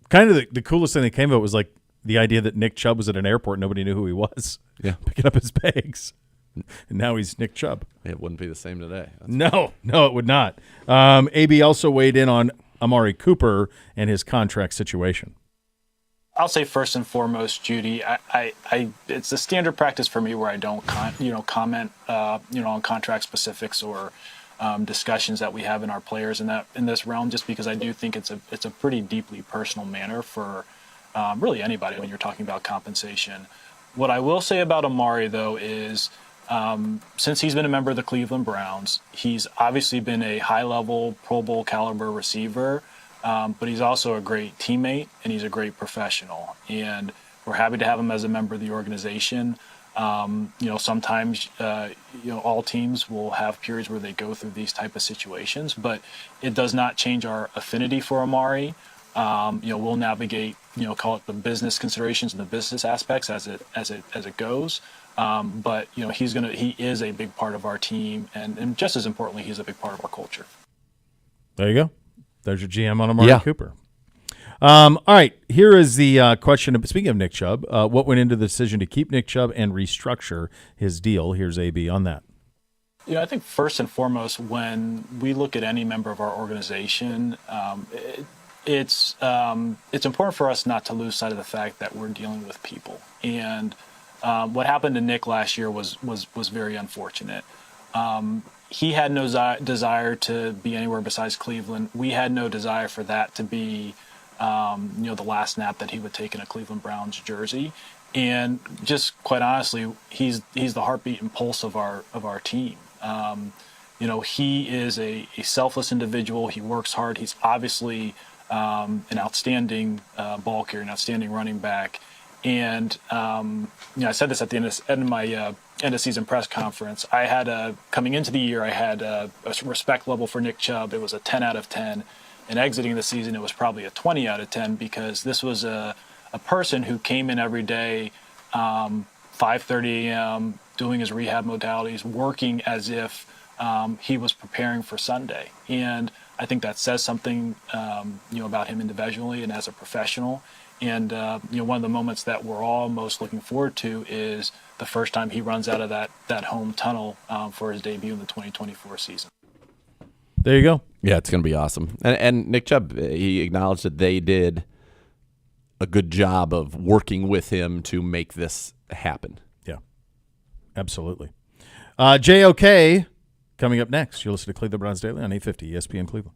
Kind of the coolest thing that came of it was like the idea that Nick Chubb was at an airport and nobody knew who he was. Yeah. Picking up his bags. And now he's Nick Chubb. It wouldn't be the same today. No, it would not. AB also weighed in on Amari Cooper and his contract situation. I'll say first and foremost, Judy, it's a standard practice for me where I don't comment on contract specifics or discussions that we have in our players in this realm, just because I do think it's a pretty deeply personal manner for really anybody when you're talking about compensation. What I will say about Amari, though, is since he's been a member of the Cleveland Browns, he's obviously been a high-level Pro Bowl caliber receiver. But he's also a great teammate and he's a great professional. And we're happy to have him as a member of the organization. Sometimes, all teams will have periods where they go through these type of situations, but it does not change our affinity for Amari. We'll navigate, call it the business considerations and the business aspects as it goes. But he is a big part of our team, and just as importantly, he's a big part of our culture. There you go. There's your GM on Amari Cooper. All right, here is the question. Speaking of Nick Chubb, what went into the decision to keep Nick Chubb and restructure his deal? Here's AB on that. I think first and foremost, when we look at any member of our organization, it's important for us not to lose sight of the fact that we're dealing with people. And what happened to Nick last year was very unfortunate. He had no desire to be anywhere besides Cleveland. We had no desire for that to be, the last snap that he would take in a Cleveland Browns jersey. And just quite honestly, he's the heartbeat and pulse of our team. He is a selfless individual. He works hard. He's obviously an outstanding ball carrier, an outstanding running back. And I said this at the end of my end of season press conference. I had coming into the year, I had a respect level for Nick Chubb. It was a 10 out of 10, and exiting the season, it was probably a 20 out of 10 because this was a person who came in every day, 5:30 a.m., doing his rehab modalities, working as if he was preparing for Sunday. And I think that says something, about him individually and as a professional. And, one of the moments that we're all most looking forward to is the first time he runs out of that home tunnel for his debut in the 2024 season. There you go. Yeah, it's going to be awesome. And Nick Chubb, he acknowledged that they did a good job of working with him to make this happen. Yeah, absolutely. JOK coming up next. You'll listen to Cleveland Browns Daily on 850 ESPN Cleveland.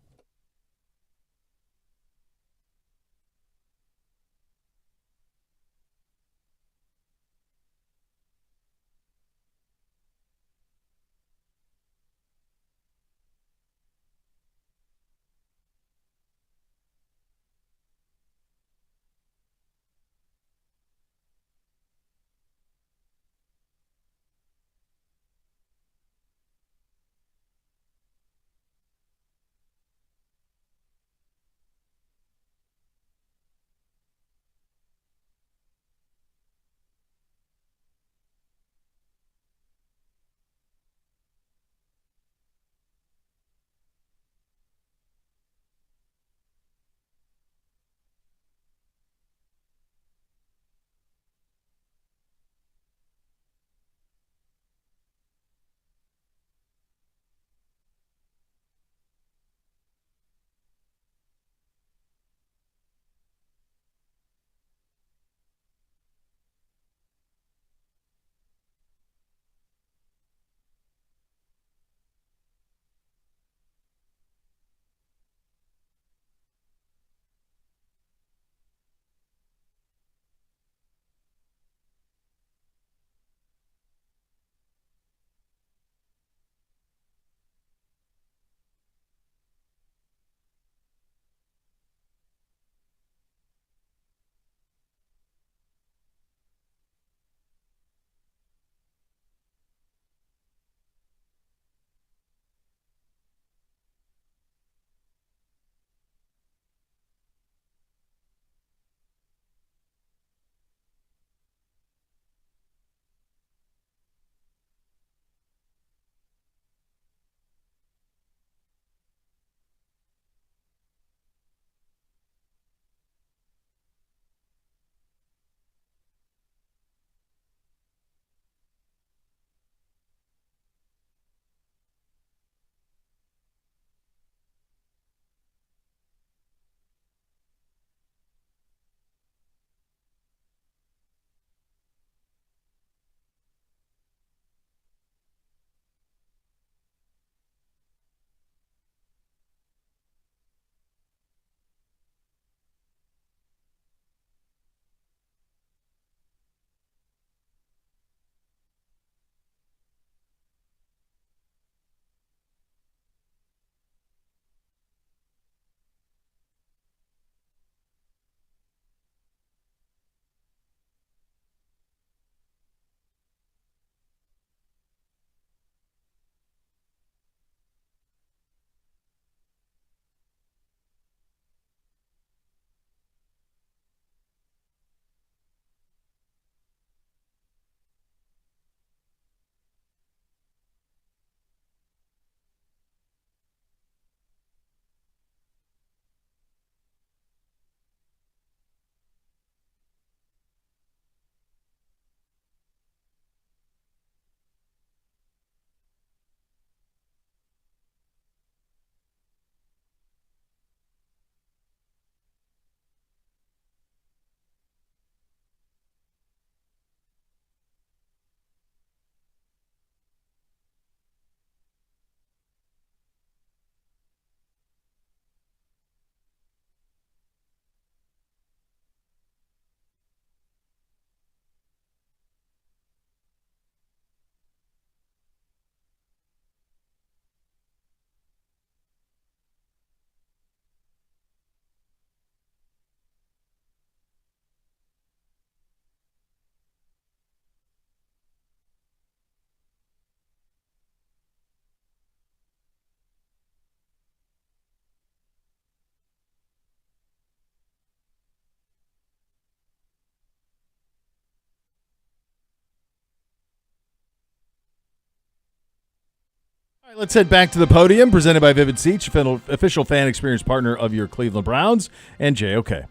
All right, let's head back to the podium, presented by Vivid Seats, official fan experience partner of your Cleveland Browns, and JOK.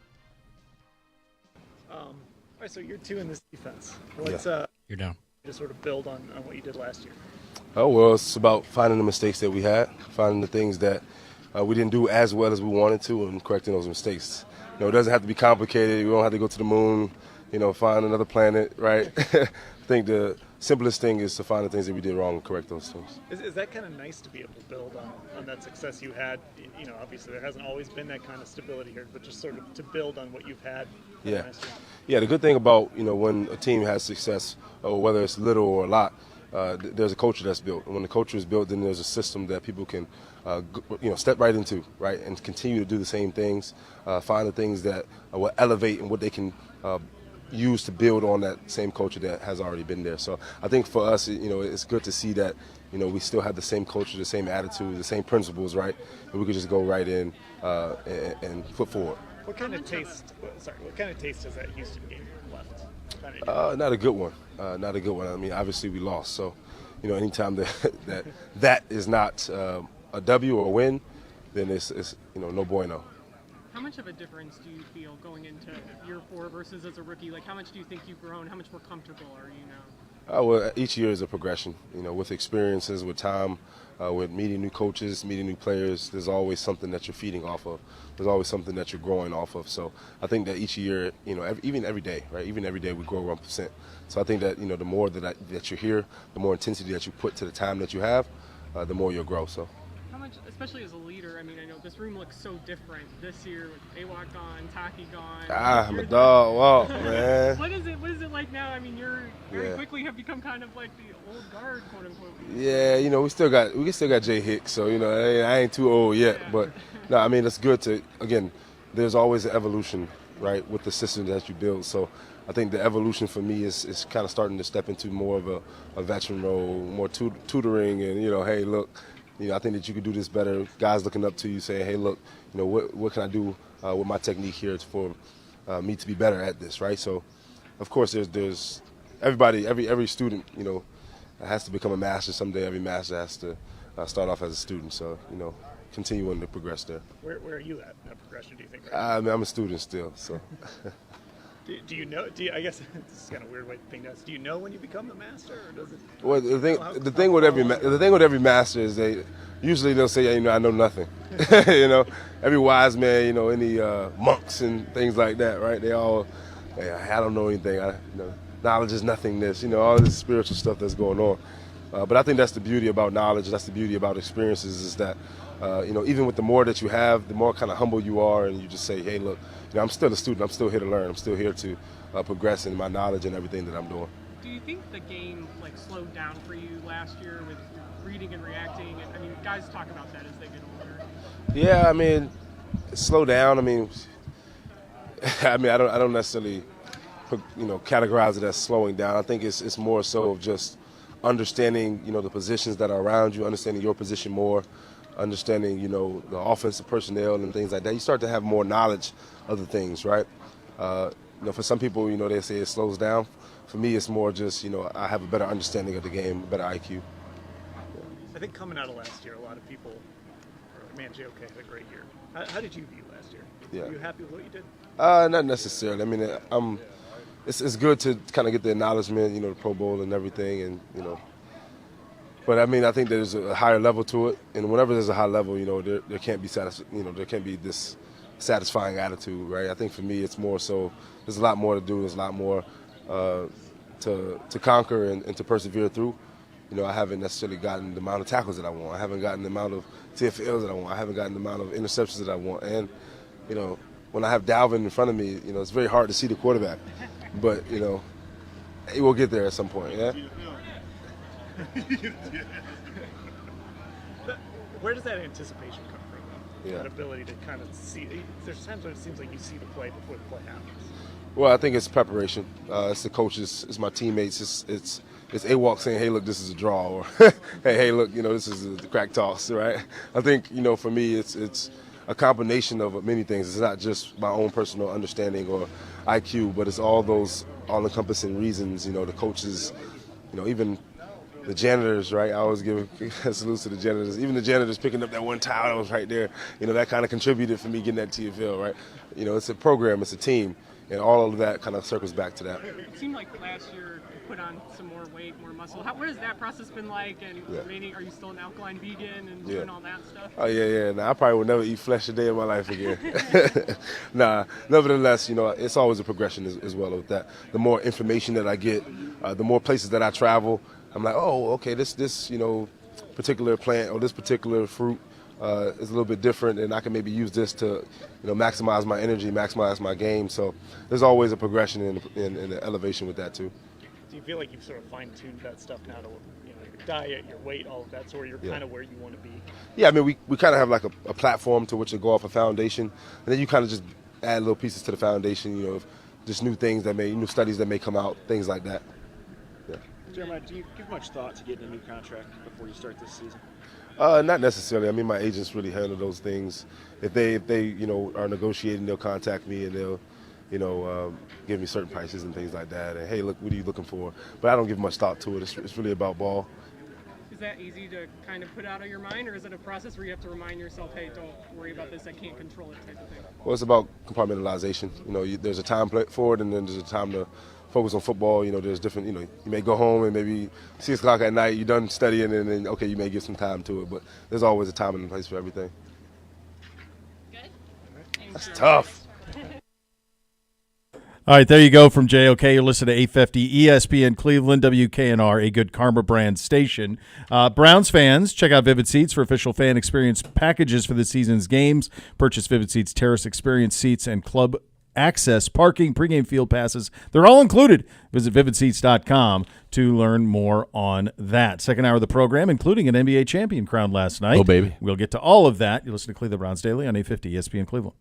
All right, so you're 2 in this defense. What's You're down. to sort of build on what you did last year? Oh, well, it's about finding the mistakes that we had, finding the things that we didn't do as well as we wanted to, and correcting those mistakes. It doesn't have to be complicated. We don't have to go to the moon, find another planet, right? I think the simplest thing is to find the things that we did wrong and correct those things. Is that kind of nice to be able to build on that success you had? Obviously there hasn't always been that kind of stability here, but just sort of to build on what you've had. Yeah. Last year. Yeah, the good thing about, when a team has success, or whether it's little or a lot, there's a culture that's built. And when the culture is built, then there's a system that people can, step right into, right, and continue to do the same things, find the things that will elevate and what they can use to build on that same culture that has already been there. So I think for us, it's good to see that, we still have the same culture, the same attitude, the same principles, right, and we could just go right in and put forward. What kind of taste has that Houston game left? Not a good one. Not a good one. I mean, obviously we lost. So, anytime that is not a W or a win, then it's no bueno. How much of a difference do you feel going into year 4 versus as a rookie? Like, how much do you think you've grown? How much more comfortable are you now? Well, each year is a progression. With experiences, with time, with meeting new coaches, meeting new players, there's always something that you're feeding off of. There's always something that you're growing off of. So I think that each year, even every day, right? Even every day we grow 1%. So I think that, the more that you're here, the more intensity that you put to the time that you have, the more you'll grow. So. How much, especially as a leader, I mean, I know this room looks so different this year with Awak gone, Taki gone. I'm a dog. Whoa, man. What is it like now? I mean, you're very quickly have become kind of like the old guard, quote unquote. Yeah, we still got Jay Hicks, so I ain't too old yet. Yeah. But no, I mean it's good to there's always an evolution, right, with the system that you build. So I think the evolution for me is kind of starting to step into more of a veteran role, more tutoring, and hey, look. I think that you could do this better. Guys looking up to you saying, hey, look, what can I do with my technique here for me to be better at this, right? So, of course, there's everybody, every student, has to become a master someday. Every master has to start off as a student. So, continuing to progress there. Where are you at in that progression, do you think? Right? I'm a student still, so. Do you know? I guess this is kind of a weird thing to ask. Do you know when you become the master, or does it? Well, the thing with every master is they'll say, I know nothing. Every wise man, any monks and things like that, right? They all, I don't know anything. Knowledge is nothingness. All this spiritual stuff that's going on. But I think that's the beauty about knowledge. That's the beauty about experiences is that, even with the more that you have, the more kind of humble you are, and you just say, hey, look, I'm still a student. I'm still here to learn. I'm still here to progress in my knowledge and everything that I'm doing. Do you think the game slowed down for you last year with reading and reacting? And I mean, guys talk about that as they get older. Yeah, I mean, slow down. I mean, I don't necessarily, categorize it as slowing down. I think it's more so of just understanding, the positions that are around you, understanding your position more, understanding, the offensive personnel and things like that. You start to have more knowledge of the things, right? For some people, they say it slows down. For me, it's more just, I have a better understanding of the game, a better IQ. Yeah. I think coming out of last year, a lot of people were like, man, JOK had a great year. How did you view last year? Yeah. Were you happy with what you did? Not necessarily. I mean, it's good to kind of get the acknowledgement, the Pro Bowl and everything, and But I mean, I think there's a higher level to it, and whenever there's a high level, there can't be there can't be this satisfying attitude, right? I think for me, it's more so there's a lot more to do. There's a lot more to conquer and to persevere through. I haven't necessarily gotten the amount of tackles that I want. I haven't gotten the amount of TFLs that I want. I haven't gotten the amount of interceptions that I want. And when I have Dalvin in front of me, it's very hard to see the quarterback. But he will get there at some point. Yeah. Where does that anticipation come from, though? Yeah. That ability to kind of see. There's times when it seems like you see the play before the play happens. Well, I think it's preparation. It's the coaches, it's my teammates, it's Awak saying, hey, look, this is a draw, or hey, look, this is the crack toss, right? I think, for me, it's a combination of many things. It's not just my own personal understanding or IQ, but it's all those all-encompassing reasons, the coaches, even the janitors, right? I always give salutes to the janitors. Even the janitors picking up that one towel that was right there. That kind of contributed for me getting that TFL, right? It's a program, it's a team, and all of that kind of circles back to that. It seemed like last year you put on some more weight, more muscle. What has that process been like? And remaining, are you still an alkaline vegan and doing all that stuff? Oh, yeah. Nah, I probably would never eat flesh a day in my life again. Nah, nevertheless, it's always a progression as well with that. The more information that I get, the more places that I travel, I'm like, oh, okay, this particular plant or this particular fruit is a little bit different, and I can maybe use this to, maximize my energy, maximize my game. So there's always a progression and an elevation with that too. Do you feel like you've sort of fine-tuned that stuff now to, your diet, your weight, all of that, so you're kind of where you want to be? Yeah, I mean, we kind of have like a platform to which to go off a foundation, and then you kind of just add little pieces to the foundation, just new things new studies that may come out, things like that. Yeah. Jeremiah, do you give much thought to getting a new contract before you start this season? Not necessarily. I mean, my agents really handle those things. If they are negotiating, they'll contact me and they'll give me certain prices and things like that. And hey, look, what are you looking for? But I don't give much thought to it. It's really about ball. Is that easy to kind of put out of your mind, or is it a process where you have to remind yourself, hey, don't worry about this, I can't control it type of thing? Well, it's about compartmentalization. There's a time for it, and then there's a time to focus on football. There's different, you may go home and maybe 6 o'clock at night, you're done studying, and then, okay, you may give some time to it. But there's always a time and a place for everything. Good? That's tough. All right, there you go from JOK. You're listening to 850 ESPN Cleveland, WKNR, a Good Karma brand station. Browns fans, check out Vivid Seats for official fan experience packages for the season's games. Purchase Vivid Seats Terrace Experience seats and club access, parking, pregame field passes. They're all included. Visit vividseats.com to learn more on that. Second hour of the program, including an NBA champion crowned last night. Oh, baby. We'll get to all of that. You listen to Cleveland Browns Daily on 850 ESPN Cleveland.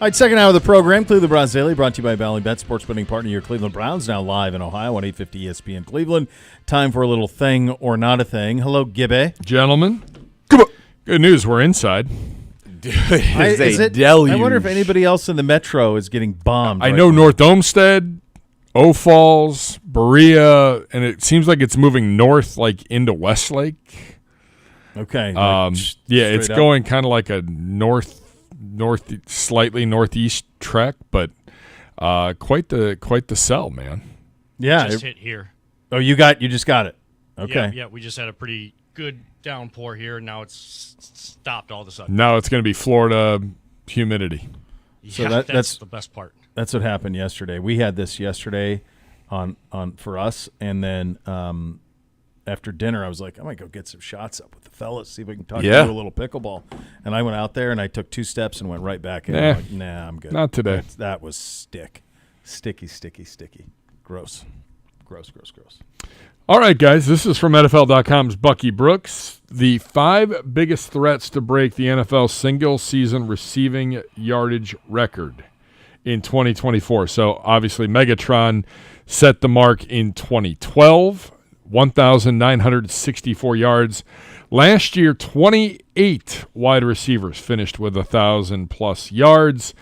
All right, second hour of the program, Cleveland Browns Daily, brought to you by Ballybet, sports betting partner, your Cleveland Browns, now live in Ohio on 850 ESPN Cleveland. Time for a little thing or not a thing. Hello, Gibby. Gentlemen, come on. Good news, we're inside. Dude, it's a deluge. I wonder if anybody else in the metro is getting bombed. I know North Olmsted, O Falls, Berea, and it seems like it's moving north, like into Westlake. Okay. It's going kind of like a slightly northeast trek, but quite the sell, man. Yeah. Just hit here. Oh, you just got it. Okay. Yeah, we just had a pretty good downpour here, and now it's stopped all of a sudden. Now it's going to be Florida humidity. So Yeah, that's the best part. That's what happened yesterday. We had this yesterday on for us, and then after dinner, I was like, I might go get some shots up with the fellas, see if we can talk about a little pickleball. And I went out there and I took 2 steps and went right back in. I'm like, nah, I'm good. Not today. That was sticky. Gross. All right, guys, this is from NFL.com's Bucky Brooks. The 5 biggest threats to break the NFL single-season receiving yardage record in 2024. So, obviously, Megatron set the mark in 2012, 1,964 yards. Last year, 28 wide receivers finished with 1,000-plus yards.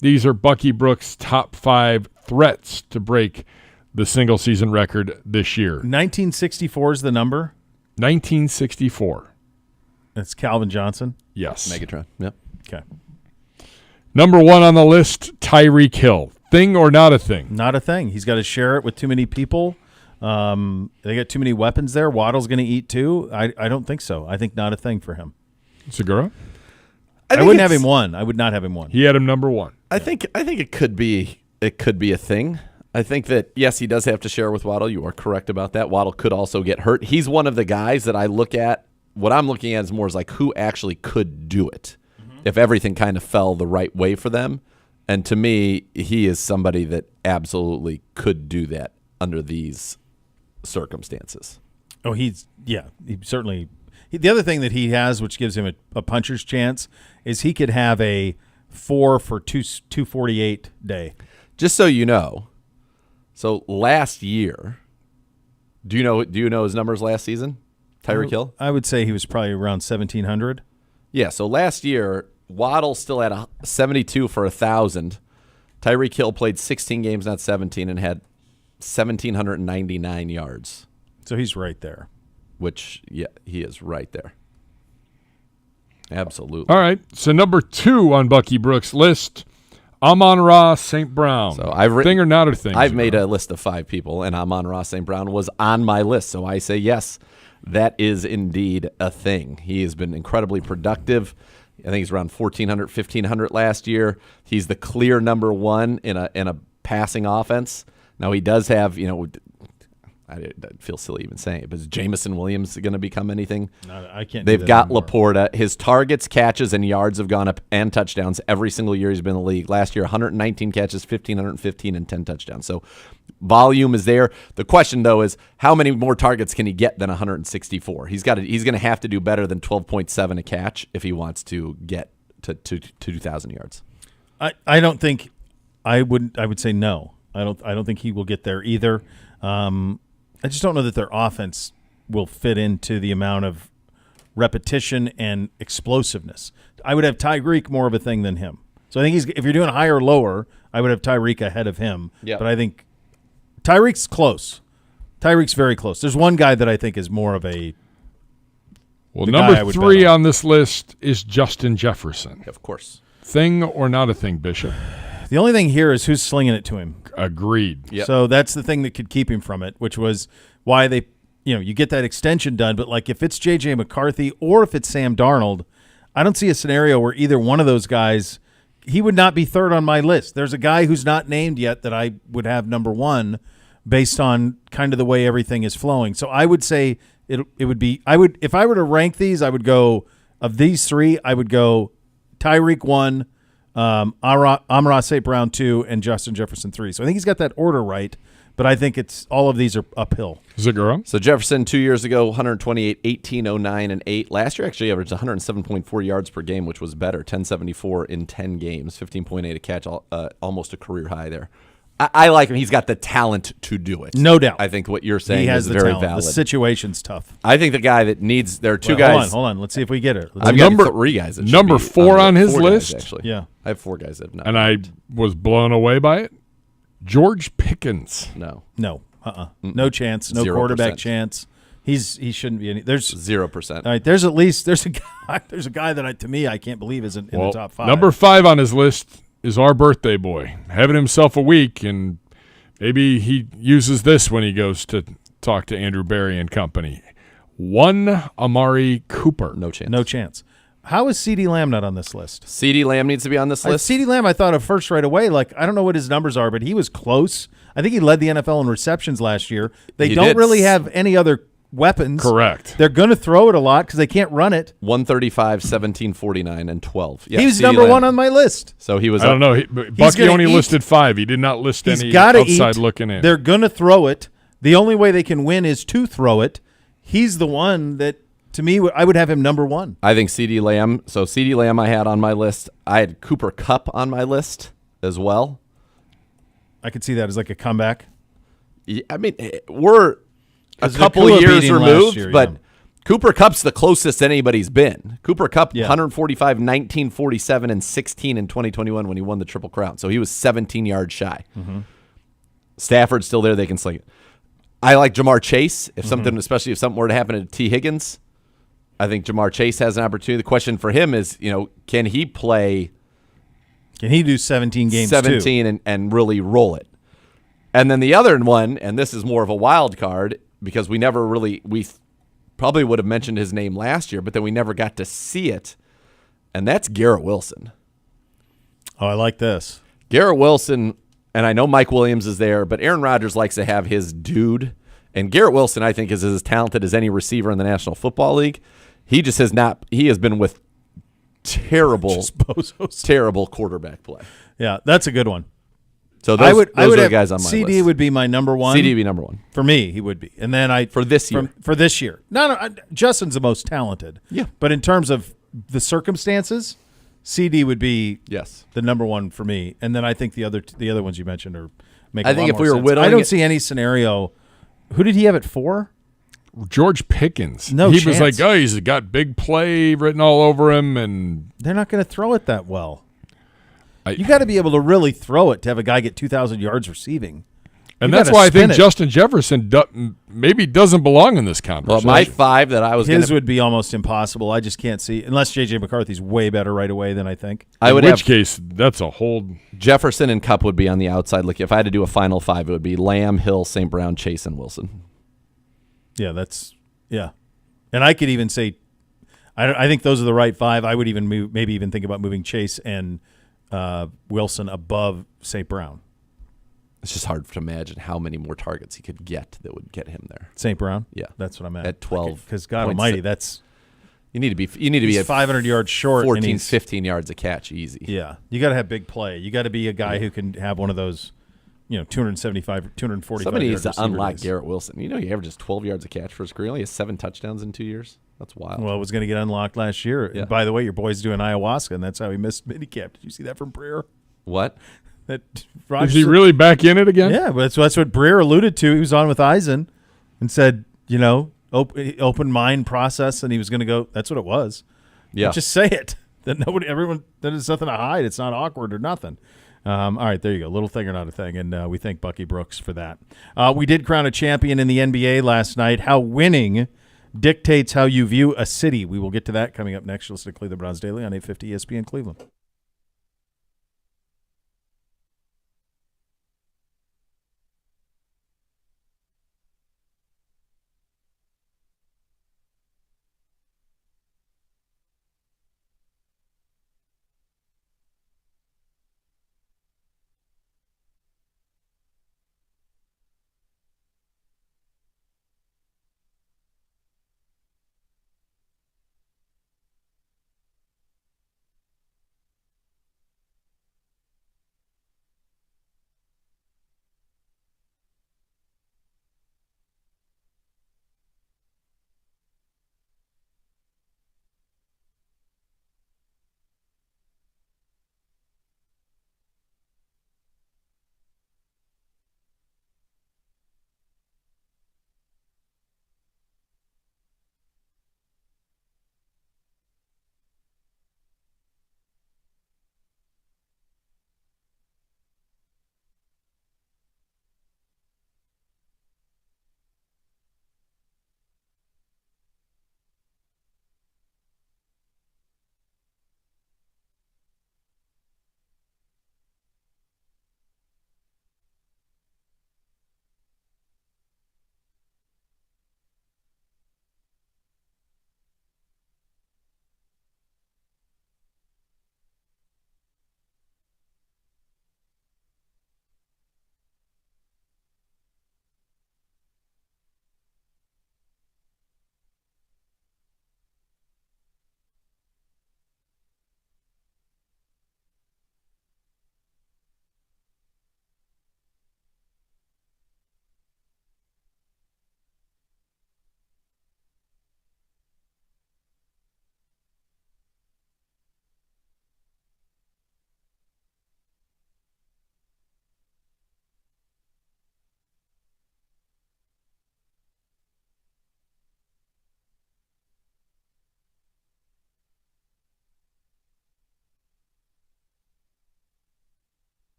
These are Bucky Brooks' top 5 threats to break the single-season record this year. 1964 is the number? 1964. That's Calvin Johnson? Yes. Megatron. Yep. Okay. Number 1 on the list, Tyreek Hill. Thing or not a thing? Not a thing. He's got to share it with too many people. They got too many weapons there. Waddle's going to eat too. I don't think so. I think not a thing for him. Segura? I wouldn't have him 1. I would not have him 1. He had him number 1. I think it could be a thing. I think that, yes, he does have to share with Waddle. You are correct about that. Waddle could also get hurt. He's one of the guys that I look at. What I'm looking at is more as like who actually could do it if everything kind of fell the right way for them. And to me, he is somebody that absolutely could do that under these circumstances. Oh, he certainly. The other thing that he has, which gives him a puncher's chance, is he could have a 4 for 248 day. Just so you know, so last year, do you know his numbers last season? Tyreek Hill? I would say he was probably around 1,700. Yeah, so last year, Waddle still had 72 for 1,000. Tyreek Hill played 16 games, not 17, and had 1,799 yards. So he's right there. Which, yeah, he is right there. Absolutely. All right, so number 2 on Bucky Brooks' list, Amon-Ra St. Brown. So I've thing or not a thing? I've made a list of 5 people, and Amon-Ra St. Brown was on my list. So I say yes, that is indeed a thing. He has been incredibly productive. I think he's around 1,400, 1,500 last year. He's the clear number 1 in a passing offense. Now he does have, I feel silly even saying it, but is Jamison Williams going to become anything? No, I can't. They've got Laporta. His targets, catches, and yards have gone up, and touchdowns every single year he's been in the league. Last year, 119 catches, 1,515, and 10 touchdowns. So volume is there. The question, though, is how many more targets can he get than 164? He's going to have to do better than 12.7 a catch if he wants to get to 2,000 yards. I don't think I would say no. I don't think he will get there either. I just don't know that their offense will fit into the amount of repetition and explosiveness. I would have Tyreek more of a thing than him. So I think if you're doing higher or lower, I would have Tyreek ahead of him. Yep. But I think Tyreek's close. Tyreek's very close. There's one guy that I think is more of a. Well, number 3 on this list is Justin Jefferson. Of course. Thing or not a thing, Bishop? The only thing here is who's slinging it to him. Agreed. Yep. So that's the thing that could keep him from it, which was why they, you get that extension done. But like if it's J.J. McCarthy or if it's Sam Darnold, I don't see a scenario where either one of those guys, he would not be 3rd on my list. There's a guy who's not named yet that I would have number 1 based on kind of the way everything is flowing. So I would say it would be, if I were to rank these, I would go, of these 3, I would go Tyreek 1, Amon-Ra St. Brown 2, and Justin Jefferson 3. So I think he's got that order right, But I think all of these are uphill. Zagura. So Jefferson 2 years ago, 128, 18, 09, and 8. Last year actually averaged 107.4 yards per game, which was better. 1074 in 10 games, 15.8 a catch, almost a career high there. I like him. He's got the talent to do it. No doubt. I think what you're saying He has is the very talent. valid. The situation's tough. I think the guy that needs there are two guys. Hold on. Let's see if we get it. I've got three guys. That should Number be 4 on his four guys, list. actually. Yeah. I have 4 guys that have not. And I was blown away by it. George Pickens. No. No chance. No 0%. quarterback chance. He shouldn't be any. There's 0%. All right. There's a guy that to me I can't believe isn't in the top 5. Number 5 on his list is our birthday boy, having himself a week, and maybe he uses this when he goes to talk to Andrew Berry and company. Amari Cooper. No chance. No chance. How is CeeDee Lamb not on this list? CeeDee Lamb needs to be on this list. CeeDee Lamb, I thought of first right away. Like, I don't know what his numbers are, but he was close. I think he led the NFL in receptions last year. They don't really have any other weapons. Correct. They're going to throw it a lot because they can't run it. 135, 17, 49, and 12. Yeah, he was CeeDee number Lamb. 1 on my list. So he was. I don't know. Bucky only listed 5. He did not list any outside looking in. They're going to throw it. The only way they can win is to throw it. He's the one that, to me, I would have him number 1. I think CeeDee Lamb. So CeeDee Lamb I had on my list. I had Cooper Kupp on my list as well. I could see that as like a comeback. Yeah, I mean, we're a couple Nakua years beat him removed, last year, but yeah. Cooper Kupp's the closest anybody's been. Cooper Kupp, Yeah. 145, 1947, and 16 in 2021 when he won the Triple Crown. So he was 17 yards shy. Mm-hmm. Stafford's still there. They can sling it. I like Jamar Chase. Especially if something were to happen to T. Higgins, I think Jamar Chase has an opportunity. The question for him is, can he play Can he do 17 games 17 and really roll it? And then the other one, and this is more of a wild card because we probably would have mentioned his name last year, but then we never got to see it, and that's Garrett Wilson. Oh, I like this. Garrett Wilson, and I know Mike Williams is there, but Aaron Rodgers likes to have his dude, and Garrett Wilson, I think, is as talented as any receiver in the National Football League. He just has not. He has been with terrible quarterback play. Yeah, that's a good one. So those are the guys on my list. CD would be my number 1. CD would be number 1 for me. He would be, and then for this year. For this year, no, Justin's the most talented. Yeah, but in terms of the circumstances, CD would be the number 1 for me, and then I think the other ones you mentioned are make. I think if we were sense. whittling, I don't see any scenario. Who did he have at 4? George Pickens. No he chance. was like, he's got big play written all over him, and they're not going to throw it that well. You got to be able to really throw it to have a guy get 2,000 yards receiving. And that's why I think Justin Jefferson maybe doesn't belong in this conversation. Well, my 5 that I was his would be almost impossible. I just can't see unless J.J. McCarthy's way better right away than I think. In which case, that's a hold. Jefferson and Kupp would be on the outside. Like if I had to do a final 5, it would be Lamb, Hill, St. Brown, Chase, and Wilson. Yeah, and I could even say, I think those are the right 5. I would even maybe even think about moving Chase and Wilson above St. Brown. It's just hard to imagine how many more targets he could get that would get him there. St. Brown? Yeah. That's what I'm at 12. Because God almighty, that's you need to be at 500 yards short, 14, 15 yards a catch easy. Yeah. You got to have big play. You got to be a guy who can have one of those 275, 245. Somebody needs to unlock Garrett Wilson. He averages 12 yards a catch for his career. He only has 7 touchdowns in 2 years. That's wild. Well, it was going to get unlocked last year. Yeah. And by the way, your boy's doing ayahuasca, and that's how he missed minicamp. Did you see that from Breer? What? Is he really back in it again? Yeah, but that's what Breer alluded to. He was on with Eisen and said, open mind process, and he was going to go. That's what it was. Yeah. Just say it. That there's nothing to hide. It's not awkward or nothing. All right, there you go. Little thing or not a thing, and we thank Bucky Brooks for that. We did crown a champion in the NBA last night. How winning dictates how you view a city. We will get to that coming up next. You'll listen to Cleveland Browns Daily on 850 ESPN Cleveland.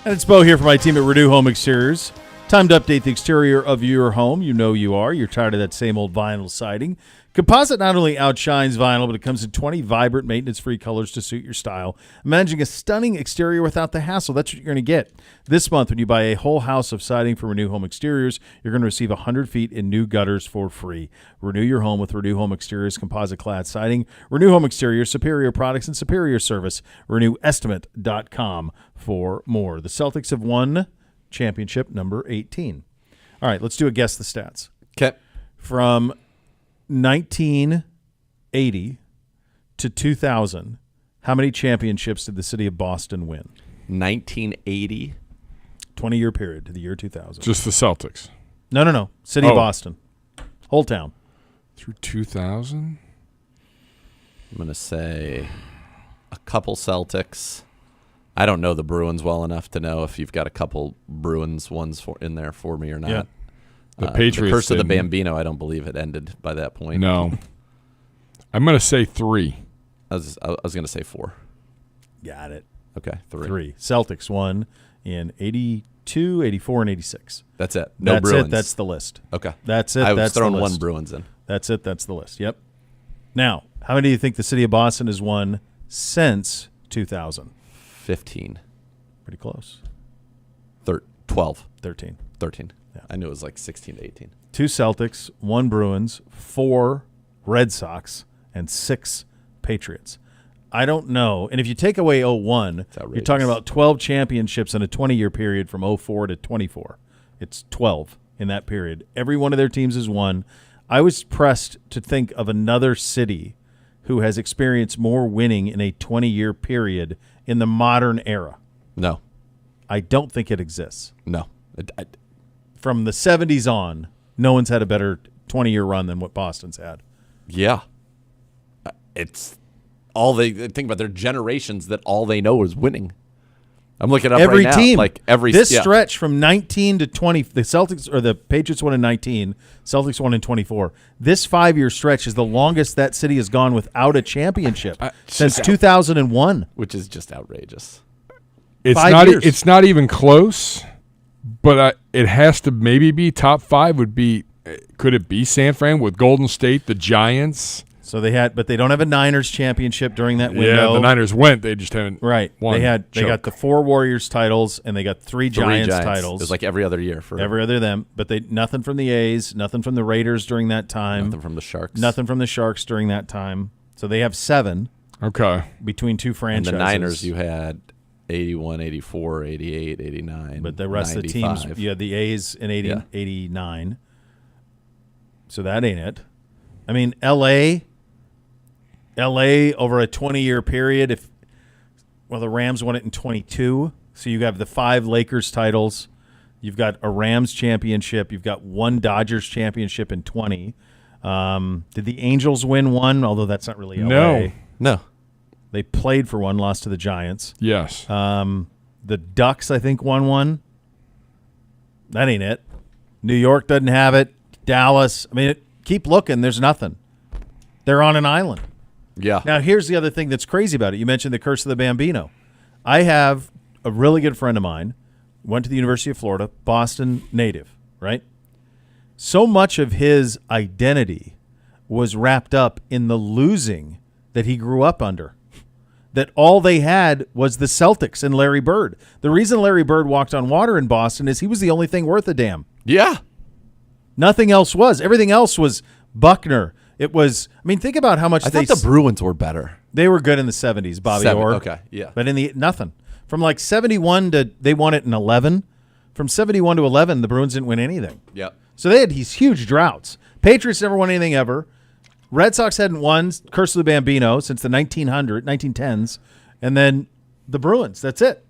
And it's Bo here for my team at Renew Home Exteriors. Time to update the exterior of your home. You know you are. You're tired of that same old vinyl siding. Composite not only outshines vinyl, but it comes in 20 vibrant, maintenance-free colors to suit your style. Imagining a stunning exterior without the hassle. That's what you're going to get. This month, when you buy a whole house of siding from Renew Home Exteriors, you're going to receive 100 feet in new gutters for free. Renew your home with Renew Home Exteriors composite clad siding. Renew Home Exteriors, superior products and superior service. RenewEstimate.com for more. The Celtics have won championship number 18. All right, let's do a guess the stats. Okay. From 1980 to 2000, how many championships did the city of Boston win? 1980. 20-year period to the year 2000. Just the Celtics. No. City of Boston. Whole town. Through 2000? I'm going to say a couple Celtics. I don't know the Bruins well enough to know if you've got a couple Bruins ones in there for me or not. Yeah. The Patriots. The curse of the didn't. Bambino, I don't believe it ended by that point. No. I'm going to say 3. I was going to say 4. Got it. Okay, 3. 3. Celtics won in 82, 84, and 86. That's it. No That's Bruins. it. That's the list. Okay. That's it. I was That's throwing the one list. Bruins in. That's it. That's the list. Yep. Now, how many do you think the city of Boston has won since 2000? 15. Pretty close. 12. 13. 13. Yeah. I knew it was like 16 to 18. 2 Celtics, 1 Bruins, 4 Red Sox, and 6 Patriots. I don't know. And if you take away 01, you're talking about 12 championships in a 20-year period from 04 to 24. It's 12 in that period. Every one of their teams has won. I was pressed to think of another city who has experienced more winning in a 20-year period in the modern era. No. I don't think it exists. No. From the 70s on, no one's had a better 20-year run than what Boston's had. Yeah. It's all they think about their generations that all they know is winning. I'm looking up every right team. now. Like every this stretch from 19 to 20, the Celtics or the Patriots won in 19, Celtics won in 24. This 5-year stretch is the longest that city has gone without a championship since 2001, which is just outrageous. It's 5 not. years. It's not even close. But it has to maybe be top 5. Would be. Could it be San Fran with Golden State, the Giants? So they had, but they don't have a Niners championship during that window. Yeah, the Niners went. They just haven't. Right. Won. They got the 4 Warriors titles and they got 3 Giants titles. It was like every other year for every other them. But they nothing from the A's, nothing from the Raiders during that time, nothing from the Sharks, nothing from the Sharks during that time. So they have 7. Okay. Between 2 franchises. And the Niners, you had 81, 84, 88, 89. But the rest 95. of the teams, you had the A's in 89. So that ain't it. I mean, LA over a 20-year period, the Rams won it in 22. So you have the 5 Lakers titles. You've got a Rams championship. You've got 1 Dodgers championship in 20. Did the Angels win 1? Although that's not really LA. No. They played for 1, lost to the Giants. Yes. The Ducks, I think, won 1. That ain't it. New York doesn't have it. Dallas. I mean, keep looking. There's nothing. They're on an island. Yeah. Now, here's the other thing that's crazy about it. You mentioned the curse of the Bambino. I have a really good friend of mine, went to the University of Florida, Boston native, right? So much of his identity was wrapped up in the losing that he grew up under. That all they had was the Celtics and Larry Bird. The reason Larry Bird walked on water in Boston is he was the only thing worth a damn. Yeah. Nothing else was. Everything else was Buckner. It was, I mean, think about how much I thought the Bruins were better. They were good in the 70s, Bobby Orr. Okay, yeah. But in the nothing. From like 71 to, they won it in 11. From 71 to 11, the Bruins didn't win anything. Yep. So they had these huge droughts. Patriots never won anything ever. Red Sox hadn't won Curse of the Bambino since the 1910s. And then the Bruins, that's it.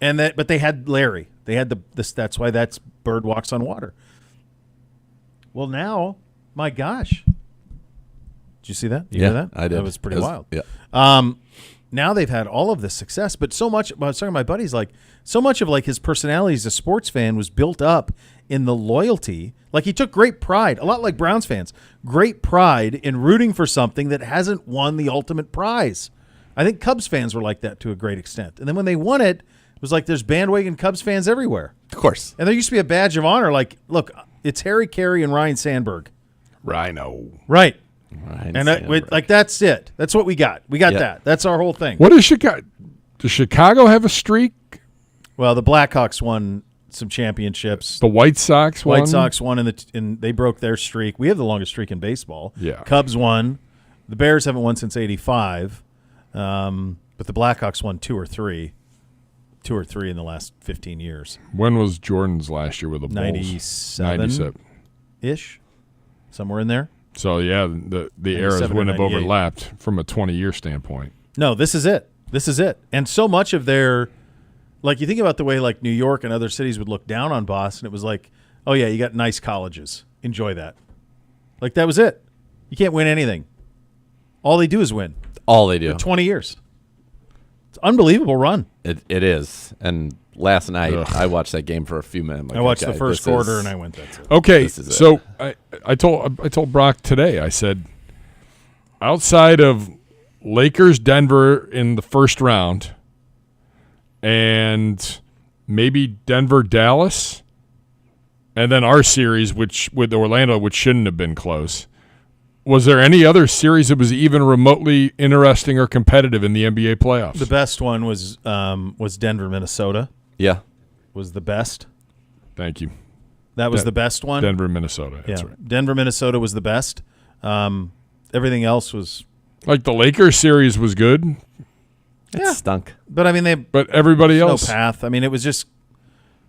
But they had Larry. They had that's why that's Bird walks on water. Well, now, my gosh. Did you see that? You hear that? I did. That was pretty wild. Yeah. Now they've had all of this success, but so much. I was talking to my buddies, like so much of like his personality as a sports fan was built up in the loyalty. Like he took great pride, a lot like Browns fans, great pride in rooting for something that hasn't won the ultimate prize. I think Cubs fans were like that to a great extent, and then when they won it, It was like there's bandwagon Cubs fans everywhere. Of course. And there used to be a badge of honor. Like, look, it's Harry Carey and Ryan Sandberg. Rhino. Right. Ryan And Sandberg. like that's it. That's what we got. We got that. That's our whole thing. What is Chicago? Does Chicago have a streak? Well, the Blackhawks won some championships. The White Sox won? White Sox won, and they broke their streak. We have the longest streak in baseball. Yeah. Cubs won. The Bears haven't won since '85, but the Blackhawks won two or three in the last 15 years. When was Jordan's last year with the Bulls? 97-ish, somewhere in there. So, yeah, the eras wouldn't have overlapped from a 20-year standpoint. No, this is it. This is it. And so much of their – like you think about the way like New York and other cities would look down on Boston. It was like, oh, yeah, you got nice colleges. Enjoy that. Like that was it. You can't win anything. All they do is win. All they do. For 20 years. It's an unbelievable run. It is. And last night I watched that game for a few minutes. I watched the first quarter and I went, that's it. Okay, so I told Brock today, I said, outside of Lakers, Denver in the first round, and maybe Denver, Dallas, and then our series, which with Orlando, which shouldn't have been close. Was there any other series that was even remotely interesting or competitive in the NBA playoffs? The best one was Denver, Minnesota. Yeah. Was the best. Thank you. That was the best one? Denver, Minnesota. That's right. Denver, Minnesota was the best. Everything else was... Like the Lakers series was good. It stunk. But, I mean, But everybody else... No path. I mean, it was just...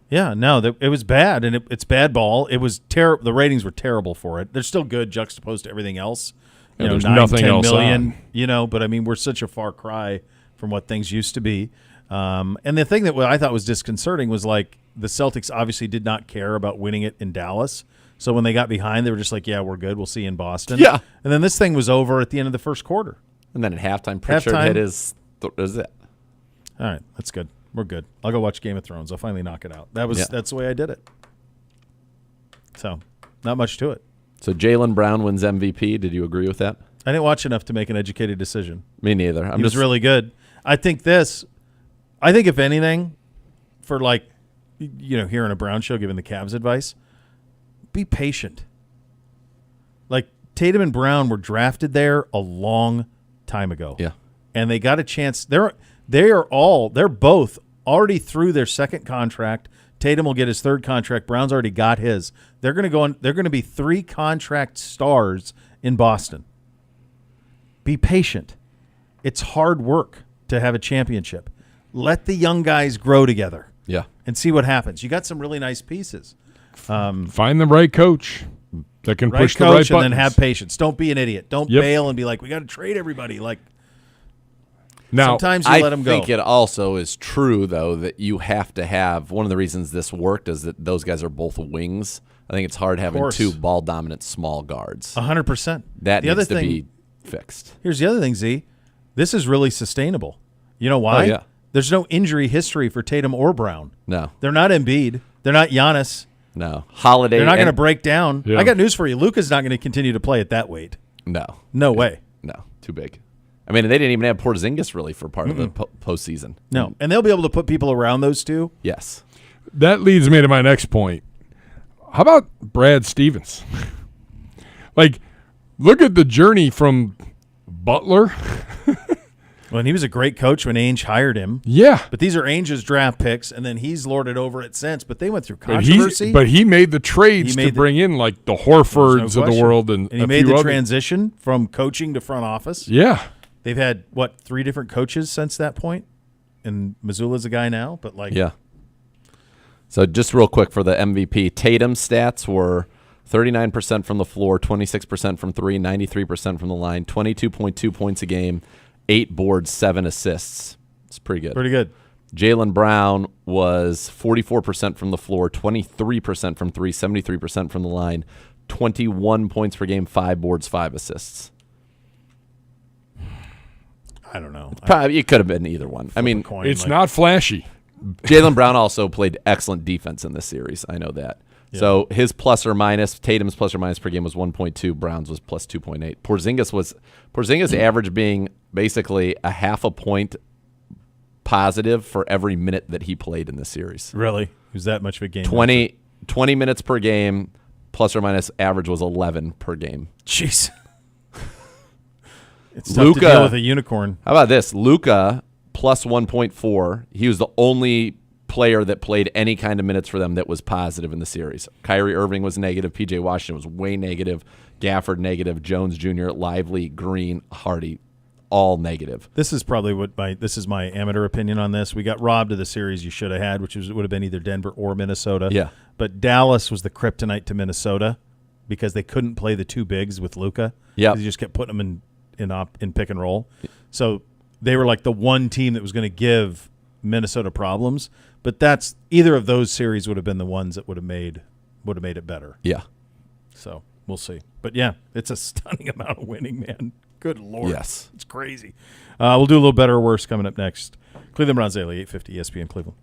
Yeah, no, it was bad, and it's bad ball. It was terrible. The ratings were terrible for it. They're still good juxtaposed to everything else. You know, there's nothing 10 else million, on. But I mean, we're such a far cry from what things used to be. And the thing that I thought was disconcerting was like the Celtics obviously did not care about winning it in Dallas. So when they got behind, they were just like, yeah, we're good. We'll see you in Boston. Yeah. And then this thing was over at the end of the first quarter. And then at halftime, Pritchard hit his it. All right, that's good. We're good. I'll go watch Game of Thrones. I'll finally knock it out. That's the way I did it. So, not much to it. So Jaylen Brown wins MVP. Did you agree with that? I didn't watch enough to make an educated decision. Me neither. He was really good. I think if anything, for like, hearing a Brown show giving the Cavs advice, be patient. Like Tatum and Brown were drafted there a long time ago. Yeah. And they got a chance. They're both already through their second contract. Tatum will get his third contract. Brown's already got his. They're going to go on. They're going to be 3 contract stars in Boston. Be patient. It's hard work to have a championship. Let the young guys grow together. Yeah. And see what happens. You got some really nice pieces. Find the right coach that can push the right buttons. And then have patience. Don't be an idiot. Don't bail and be like, we got to trade everybody. Like, now, sometimes you let them go. I think it also is true, though, that you have to have – one of the reasons this worked is that those guys are both wings. I think it's hard having 2 ball-dominant small guards. 100%. That needs to be fixed. Here's the other thing, Z. This is really sustainable. You know why? Oh, yeah. There's no injury history for Tatum or Brown. No. They're not Embiid. They're not Giannis. No. Holiday. They're not going to break down. Yeah. I got news for you. Luka's not going to continue to play at that weight. No. No way. No. Too big. I mean, they didn't even have Porzingis really for part of the postseason. No. And they'll be able to put people around those two. Yes. That leads me to my next point. How about Brad Stevens? Like, look at the journey from Butler. Well, and he was a great coach when Ainge hired him. Yeah. But these are Ainge's draft picks, and then he's lorded over it since. But they went through controversy. But he made the trades to bring in, like, the Horfords of the world. And he made the transition from coaching to front office. Yeah. They've had, 3 different coaches since that point? And Missoula's a guy now, but like... Yeah. So just real quick for the MVP, Tatum's stats were 39% from the floor, 26% from 3, 93% from the line, 22.2 points a game, 8 boards, 7 assists. It's pretty good. Pretty good. Jaylen Brown was 44% from the floor, 23% from 3, 73% from the line, 21 points per game, 5 boards, 5 assists. I don't know. It could have been either one. I mean, it's not flashy. Jaylen Brown also played excellent defense in this series. I know that. Yeah. So his plus or minus, Tatum's plus or minus per game was 1.2. Brown's was plus 2.8. Porzingis average being basically a half a point positive for every minute that he played in the series. Really? Who's that much of a game? 20 minutes per game, plus or minus average was 11 per game. Jeez. It's tough to deal with a unicorn. How about this? Luka, plus 1.4. He was the only player that played any kind of minutes for them that was positive in the series. Kyrie Irving was negative. P.J. Washington was way negative. Gafford negative. Jones Jr., Lively, Green, Hardy, all negative. This is probably this is my amateur opinion on this. We got robbed of the series you should have had, which would have been either Denver or Minnesota. Yeah. But Dallas was the kryptonite to Minnesota because they couldn't play the two bigs with Luka. Yeah. They just kept putting them in pick and roll. So they were like the one team that was going to give Minnesota problems. But that's either of those series would have been the ones that would have made it better. Yeah. So we'll see. But yeah, it's a stunning amount of winning, man. Good Lord. Yes. It's crazy. We'll do a little better or worse coming up next. Cleveland Browns Daily, 850 ESPN Cleveland.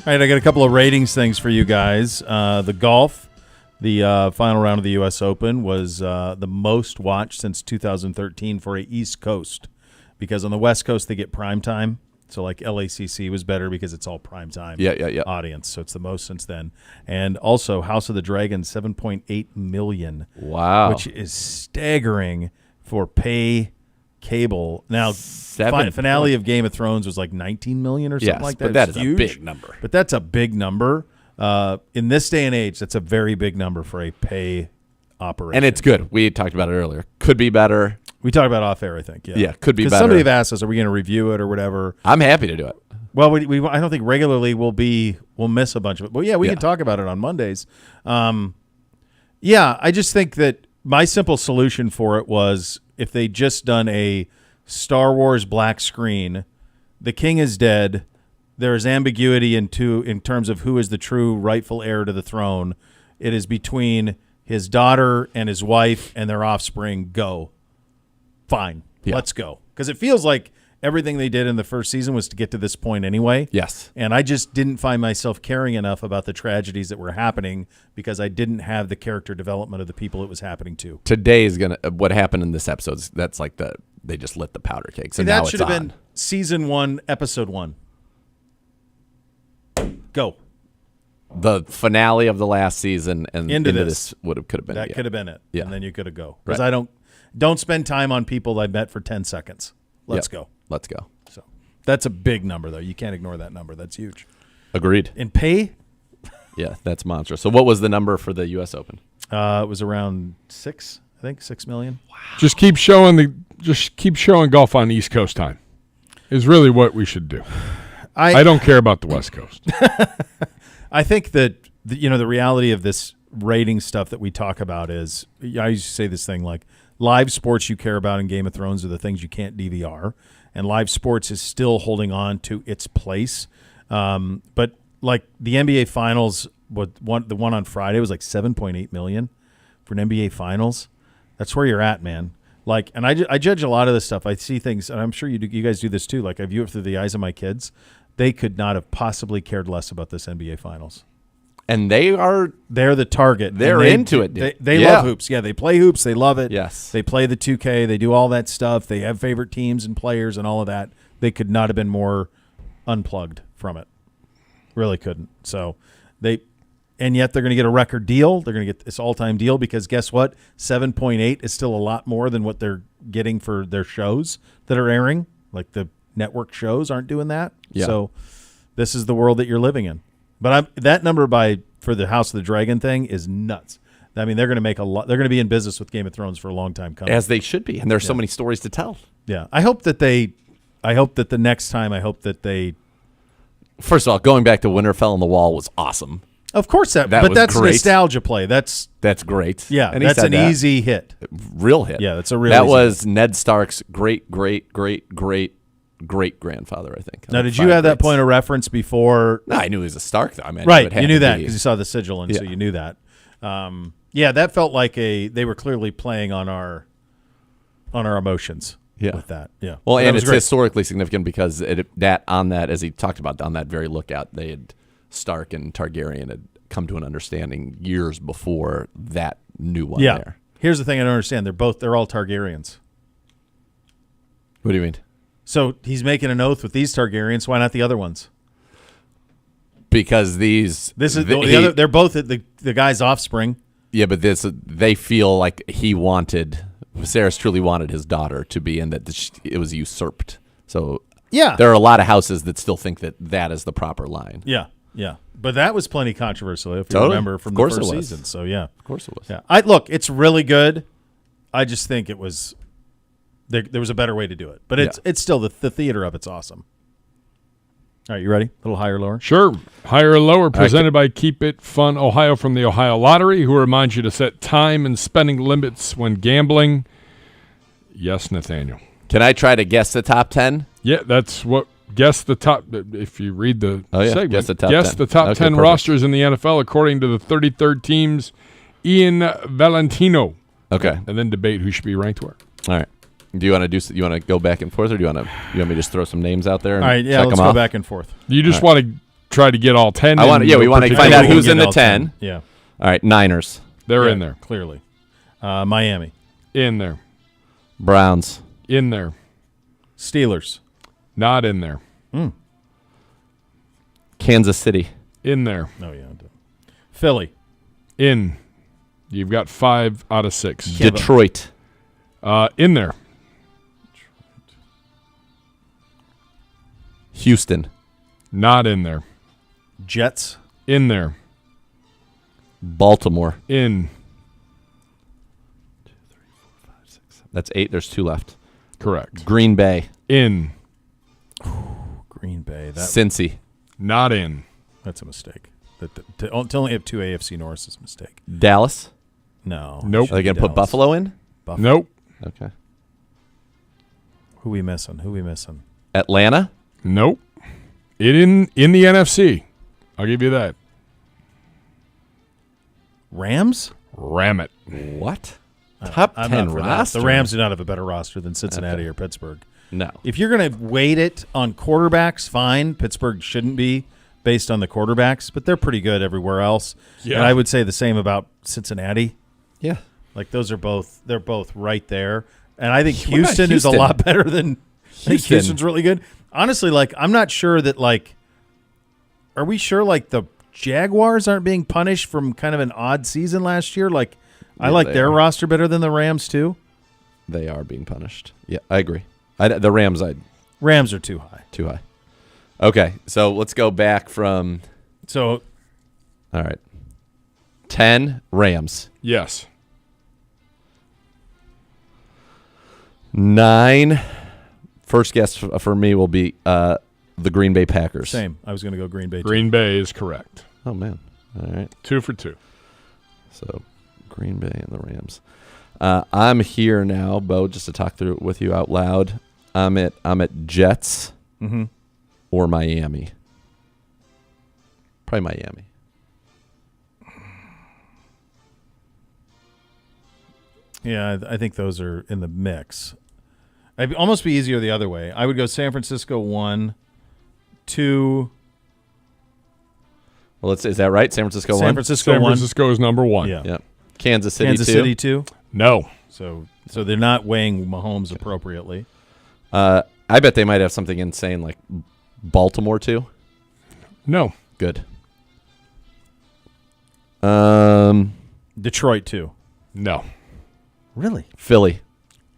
right, I got a couple of ratings things for you guys. The golf, the final round of the U.S. Open was the most watched since 2013 for a East Coast, because on the West Coast they get prime time. So like LACC was better because it's all prime time audience. So it's the most since then. And also House of the Dragon, 7.8 million. Wow. Which is staggering for pay cable. Now, finale of Game of Thrones was like 19 million or something like that. But that is huge. a big number. But that's a big number. In this day and age, that's a very big number for a pay operation. And it's good. We talked about it earlier. Could be better. We talked about off air, I think. Yeah, could be better. Somebody have asked us, are we going to review it or whatever? I'm happy to do it. Well, we I don't think regularly we'll miss a bunch of it. But yeah, we can talk about it on Mondays. I just think that my simple solution for it was if they just done a Star Wars black screen, the king is dead. There is ambiguity in terms of who is the true rightful heir to the throne. It is between his daughter and his wife and their offspring. Go. Fine. Yeah. Let's go. Because it feels like everything they did in the first season was to get to this point anyway. Yes. And I just didn't find myself caring enough about the tragedies that were happening because I didn't have the character development of the people it was happening to. Today is what happened in this episode. That's like they just lit the powder cake. So that now should have been season 1, episode 1. Go. The finale of the last season and into this could have been that could have been it. Yeah. And then you could have go. Because I don't spend time on people I met for 10 seconds. Let's go. Let's go. So that's a big number, though. You can't ignore that number. That's huge. Agreed. In pay? Yeah, that's monstrous. So what was the number for the U.S. Open? It was around 6 million. Wow. Just keep showing golf on East Coast time is really what we should do. I don't care about the West Coast. I think that the reality of this rating stuff that we talk about is, I used to say this thing like, live sports you care about in Game of Thrones are the things you can't DVR, and live sports is still holding on to its place. But like the NBA Finals, the one on Friday was like 7.8 million for an NBA Finals. That's where you're at, man. Like, and I judge a lot of this stuff. I see things, and I'm sure you guys do this too. Like, I view it through the eyes of my kids. They could not have possibly cared less about this NBA Finals. And they're the target. They're into it. They love hoops. Yeah, they play hoops. They love it. Yes. They play the 2K. They do all that stuff. They have favorite teams and players and all of that. They could not have been more unplugged from it. Really couldn't. So and yet they're going to get a record deal. They're going to get this all-time deal because guess what? 7.8 is still a lot more than what they're getting for their shows that are airing. Like the network shows aren't doing that. Yeah. So this is the world that you're living in. But that number for the House of the Dragon thing is nuts. I mean, they're going to make a lot. They're going to be in business with Game of Thrones for a long time coming. As they should be, and there's so many stories to tell. Yeah, I hope that the next time, First of all, going back to Winterfell on the Wall was awesome. Of course but that's great. nostalgia play. That's great. Yeah, and that's an easy hit. Real hit. Yeah, that's a real. That easy was hit. Ned Stark's great grandfather, I think. Now, did you have that point of reference before? No, I knew he was a Stark, though. I mean, right, you knew that because you saw the sigil, and so you knew that. That felt like they were clearly playing on our emotions. Yeah. With that. Yeah. Well, and it's historically significant because as he talked about on that very lookout, they had Stark and Targaryen had come to an understanding years before that new one. Yeah. There. Here's the thing I don't understand. They're all Targaryens. What do you mean? So he's making an oath with these Targaryens. Why not the other ones? Because they're both the guy's offspring. Yeah, but they feel like Viserys truly wanted his daughter to be, and that it was usurped. So yeah, there are a lot of houses that still think that is the proper line. Yeah, yeah. But that was plenty controversial, if you remember from the first season. So yeah, of course it was. Yeah, look, it's really good. I just think it was there was a better way to do it, but it's still the theater of it's awesome. All right, you ready? A little higher, lower? Sure. Higher or lower, presented by Keep It Fun Ohio from the Ohio Lottery, who reminds you to set time and spending limits when gambling. Yes, Nathaniel. Can I try to guess the top 10? Yeah, that's what. Guess the top. If you read the segment, guess the top 10. The top 10 rosters in the NFL according to the 33rd team's Ian Valentino. Okay. And then debate who should be ranked where. All right. Do you want to go back and forth, or do you want me to just throw some names out there? And all right, yeah, let's go back and forth. Do you just want to try to get all 10. We want to find out who's in the 10. Yeah. All right, Niners. They're Yeah, in there. clearly. Miami. In there. Browns. In there. Steelers. Not in there. Kansas City. In there. Oh, yeah. Philly. In. You've got 5 out of 6. Detroit. In there. Houston. Not in there. Jets. In there. Baltimore. In. That's 8. There's 2 left. Correct. Green Bay. In. Green Bay. Cincy. Not in. That's a mistake. To only have 2 AFC North is a mistake. Dallas. No. Nope. Are they going to put Buffalo in? Nope. Okay. Who we missing? Atlanta. Nope. In the NFC. I'll give you that. Rams? Ram it. What? Top I'm 10 not for that. roster. The Rams do not have a better roster than Cincinnati or Pittsburgh. No. If you're going to weight it on quarterbacks, fine. Pittsburgh shouldn't be based on the quarterbacks, but they're pretty good everywhere else. Yeah. And I would say the same about Cincinnati. Yeah. Like they're both right there. And I think What about Houston is a Houston? lot better than I think Houston. Houston's really good. Honestly, like I'm not sure that are we sure like the Jaguars aren't being punished from kind of an odd season last year? Like I like they their are. roster better than the Rams too. They are being punished. Yeah, I agree. The Rams, Rams are too high. too high. Okay, so let's go back from. So All right. 10 Rams. Yes. 9. First guess for me will be the Green Bay Packers. same. I was going to go Green Bay too. Green Bay is correct. Oh man. All right. 2 for 2. So Green Bay and the Rams. I'm here now, Bo, just to talk through it with you out loud. I'm at Jets or Miami. Probably Miami. Yeah, I think those are in the mix. It'd almost be easier the other way. I would go San Francisco 1, 2. Well, is that right? San Francisco 1? San Francisco San 1. Francisco is number 1. Yeah. Yep. Kansas City Kansas 2. City 2. No. So they're not weighing Mahomes appropriately. I bet they might have something insane like Baltimore 2. No. Good. Detroit 2. No. Really? Philly.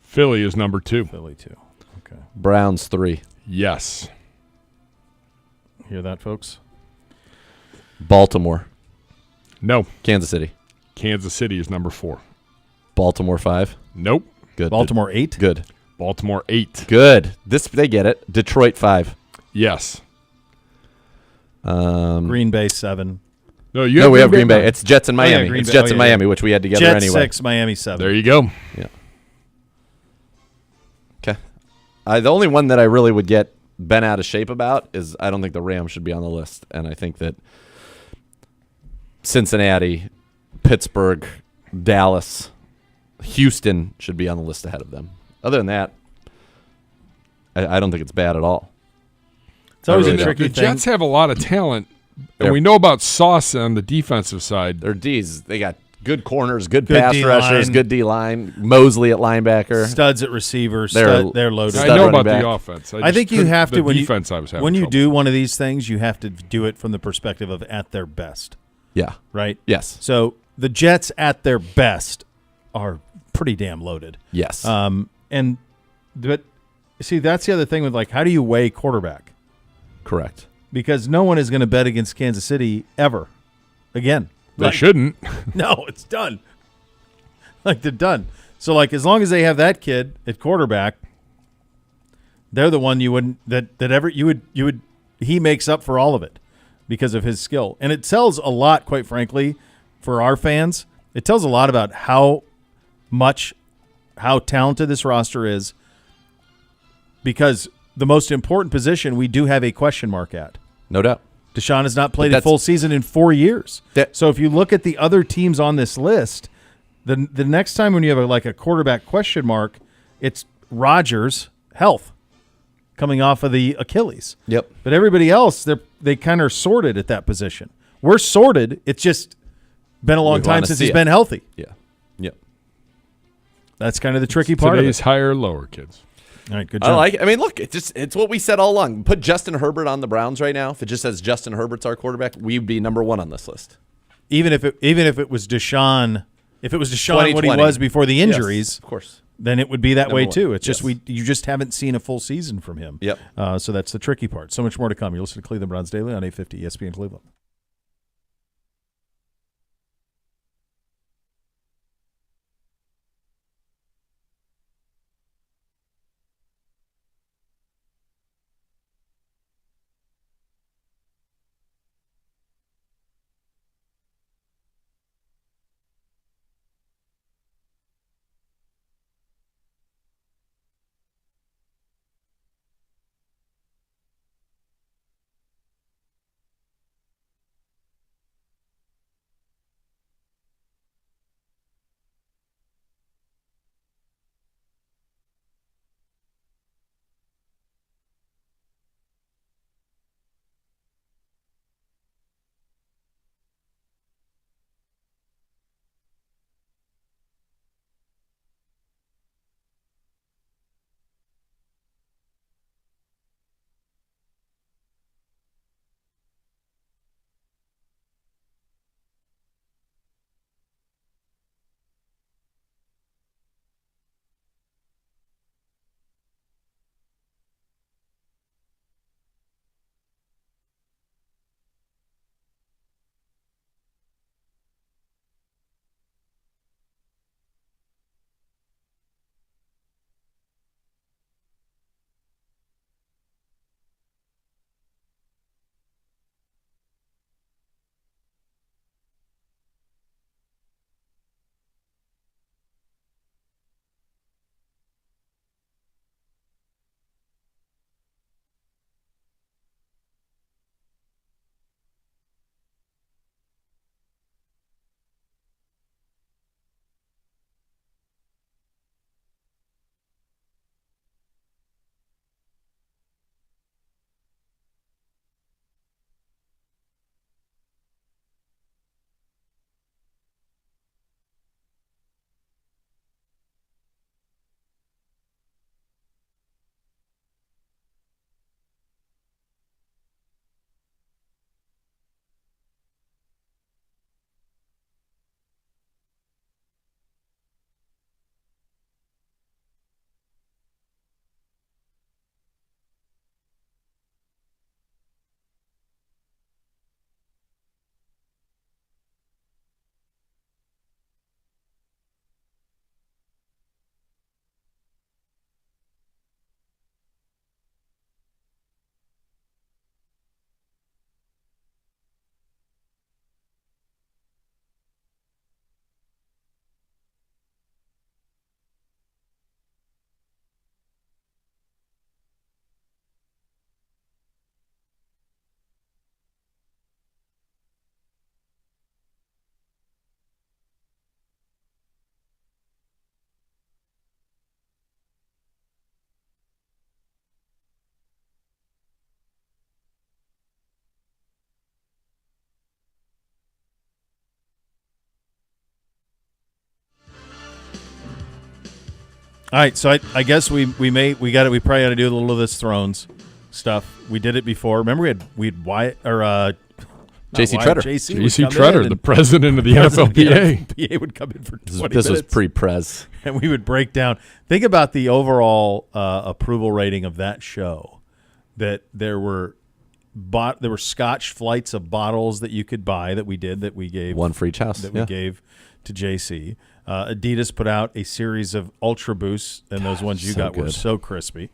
Philly is number 2. Philly 2. Okay. Browns 3. Yes. Hear that, folks? Baltimore. No. Kansas City. Kansas City is number 4. Baltimore 5. Nope. Good. Baltimore 8. Good. Baltimore 8. Good. They get it. Detroit 5. Yes. Green Bay 7. No, we have Green Bay. It's Jets and Miami. Green It's Bay. Jets Oh, and yeah, Miami, which we had together Jets anyway. 6, Miami 7. There you go. Yeah. Okay. The only one that I really would get bent out of shape about is I don't think the Rams should be on the list, and I think that Cincinnati, Pittsburgh, Dallas, Houston should be on the list ahead of them. Other than that, I don't think it's bad at all. It's always really a tricky The thing. Jets have a lot of talent, and They're- we know about Sauce on the defensive side. Their D's, they got good corners, good Good pass D-line. rushers, good D-line. Mosley at linebacker. Studs at receiver. They're- They're loaded. I Stud know running about back. the offense. I think you have to the when defense. I was having when you trouble. do one of these things, you have to do it from the perspective of at their best, Yeah. right? Yes. So the Jets at their best are pretty damn loaded. Yes. But see, that's the other thing with like, how do you weigh quarterback? Correct. Because no one is going to bet against Kansas City ever again. They shouldn't. No, it's done. Like they're done. So like as long as they have that kid at quarterback, they're the one you wouldn't he makes up for all of it because of his skill. And it tells a lot, quite frankly, for our fans. It tells a lot about how talented this roster is, because the most important position we do have a question mark at. No doubt. Deshaun has not played a that's- full season in 4 years. That- So if you look at the other teams on this list, the next time when you have a quarterback question mark, it's Rodgers' health coming off of the Achilles. Yep. But everybody else, they kind of are sorted at that position. We're sorted. It's just been a long time since he's been healthy. Yeah. Yep. That's kind of the tricky part Today's of it. higher, lower, kids. All right, good job. I like it. I mean, look, it's what we said all along. Put Justin Herbert on the Browns right now. If it just says Justin Herbert's our quarterback, we'd be number 1 on this list. Even if it was Deshaun, what he was before the injuries, yes, of course, then it would be that way too. It's yes. just you just haven't seen a full season from him. Yep. So that's the tricky part. So much more to come. You listen to Cleveland Browns Daily on 850 ESPN Cleveland. All right, so I guess we probably got to do a little of this Thrones stuff. We did it before. Remember we'd Wyatt or JC Treader. JC Treader, the president of the NFLPA. The NFLPA would come in for 20 This minutes. was pre-prez. And we would break down. Think about the overall approval rating of that show. That there were Scotch flights of bottles that you could buy that we gave one for each house we gave to JC. Adidas put out a series of Ultra Boosts, and those ones you got were so crispy.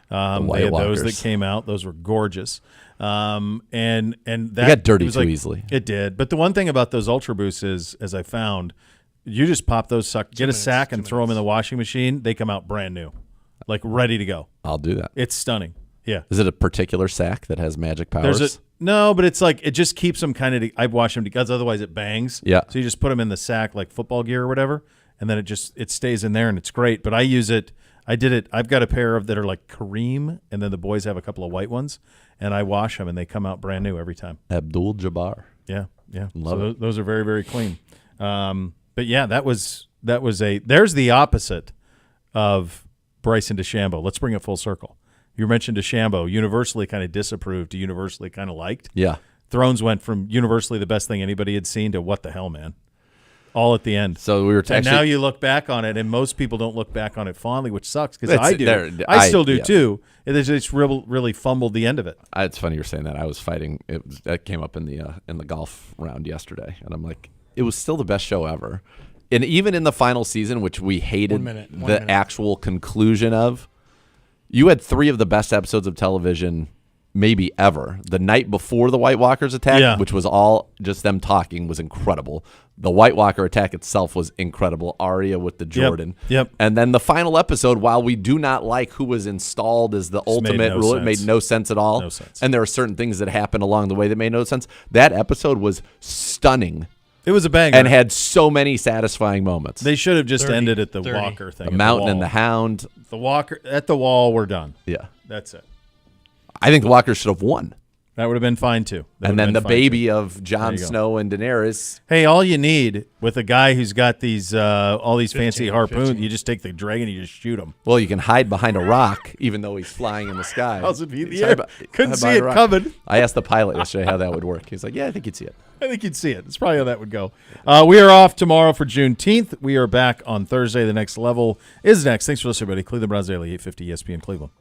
They had those that came out; those were gorgeous. And that got dirty too easily. It did. But the one thing about those Ultra Boosts is, as I found, you just pop those, get a sack, and throw them in the washing machine. They come out brand new, like ready to go. I'll do that. It's stunning. Yeah. Is it a particular sack that has magic powers? No, but it's like it just keeps them kind of. I wash them because otherwise it bangs. Yeah. So you just put them in the sack like football gear or whatever, and then it stays in there and it's great. But I use it I did it. I've got a pair of that are like cream, and then the boys have a couple of white ones, and I wash them, and they come out brand new every time. Abdul-Jabbar. Yeah. Love it. Those are very, very clean. But yeah, that was there's the opposite of Bryson DeChambeau. Let's bring it full circle. You mentioned DeChambeau, universally kind of disapproved to universally kind of liked. Yeah. Thrones went from universally the best thing anybody had seen to what the hell, man. All at the end. So we were and now you look back on it, and most people don't look back on it fondly, which sucks because I do. I still do too. It's just really fumbled the end of it. It's funny you're saying that. I was fighting. That came up in the golf round yesterday, and I'm like, it was still the best show ever. And even in the final season, which we hated the actual conclusion of, you had 3 of the best episodes of television maybe ever. The night before the White Walkers attack, which was all just them talking, was incredible. The White Walker attack itself was incredible. Arya with the Jordan. Yep. And then the final episode, while we do not like who was installed as the ultimate ruler, it made no sense at all. No sense. And there are certain things that happened along the way that made no sense. That episode was stunning. It was a banger. And had so many satisfying moments. They should have just ended at the Walker thing. The Mountain and the Hound. The Walker at the wall, we're done. Yeah. That's it. I think the Walkers should have won. That would have been fine, too. And then the baby of Jon Snow and Daenerys. Hey, all you need with a guy who's got these all these fancy harpoons, you just take the dragon and you just shoot him. Well, you can hide behind a rock, even though he's flying in the sky. How's it be in the air? Couldn't see it coming. I asked the pilot yesterday how that would work. He's like, yeah, I think you'd see it. I think you'd see it. That's probably how that would go. We are off tomorrow for Juneteenth. We are back on Thursday. The next level is next. Thanks for listening, everybody. Cleveland Browns Daily, 850 ESPN Cleveland.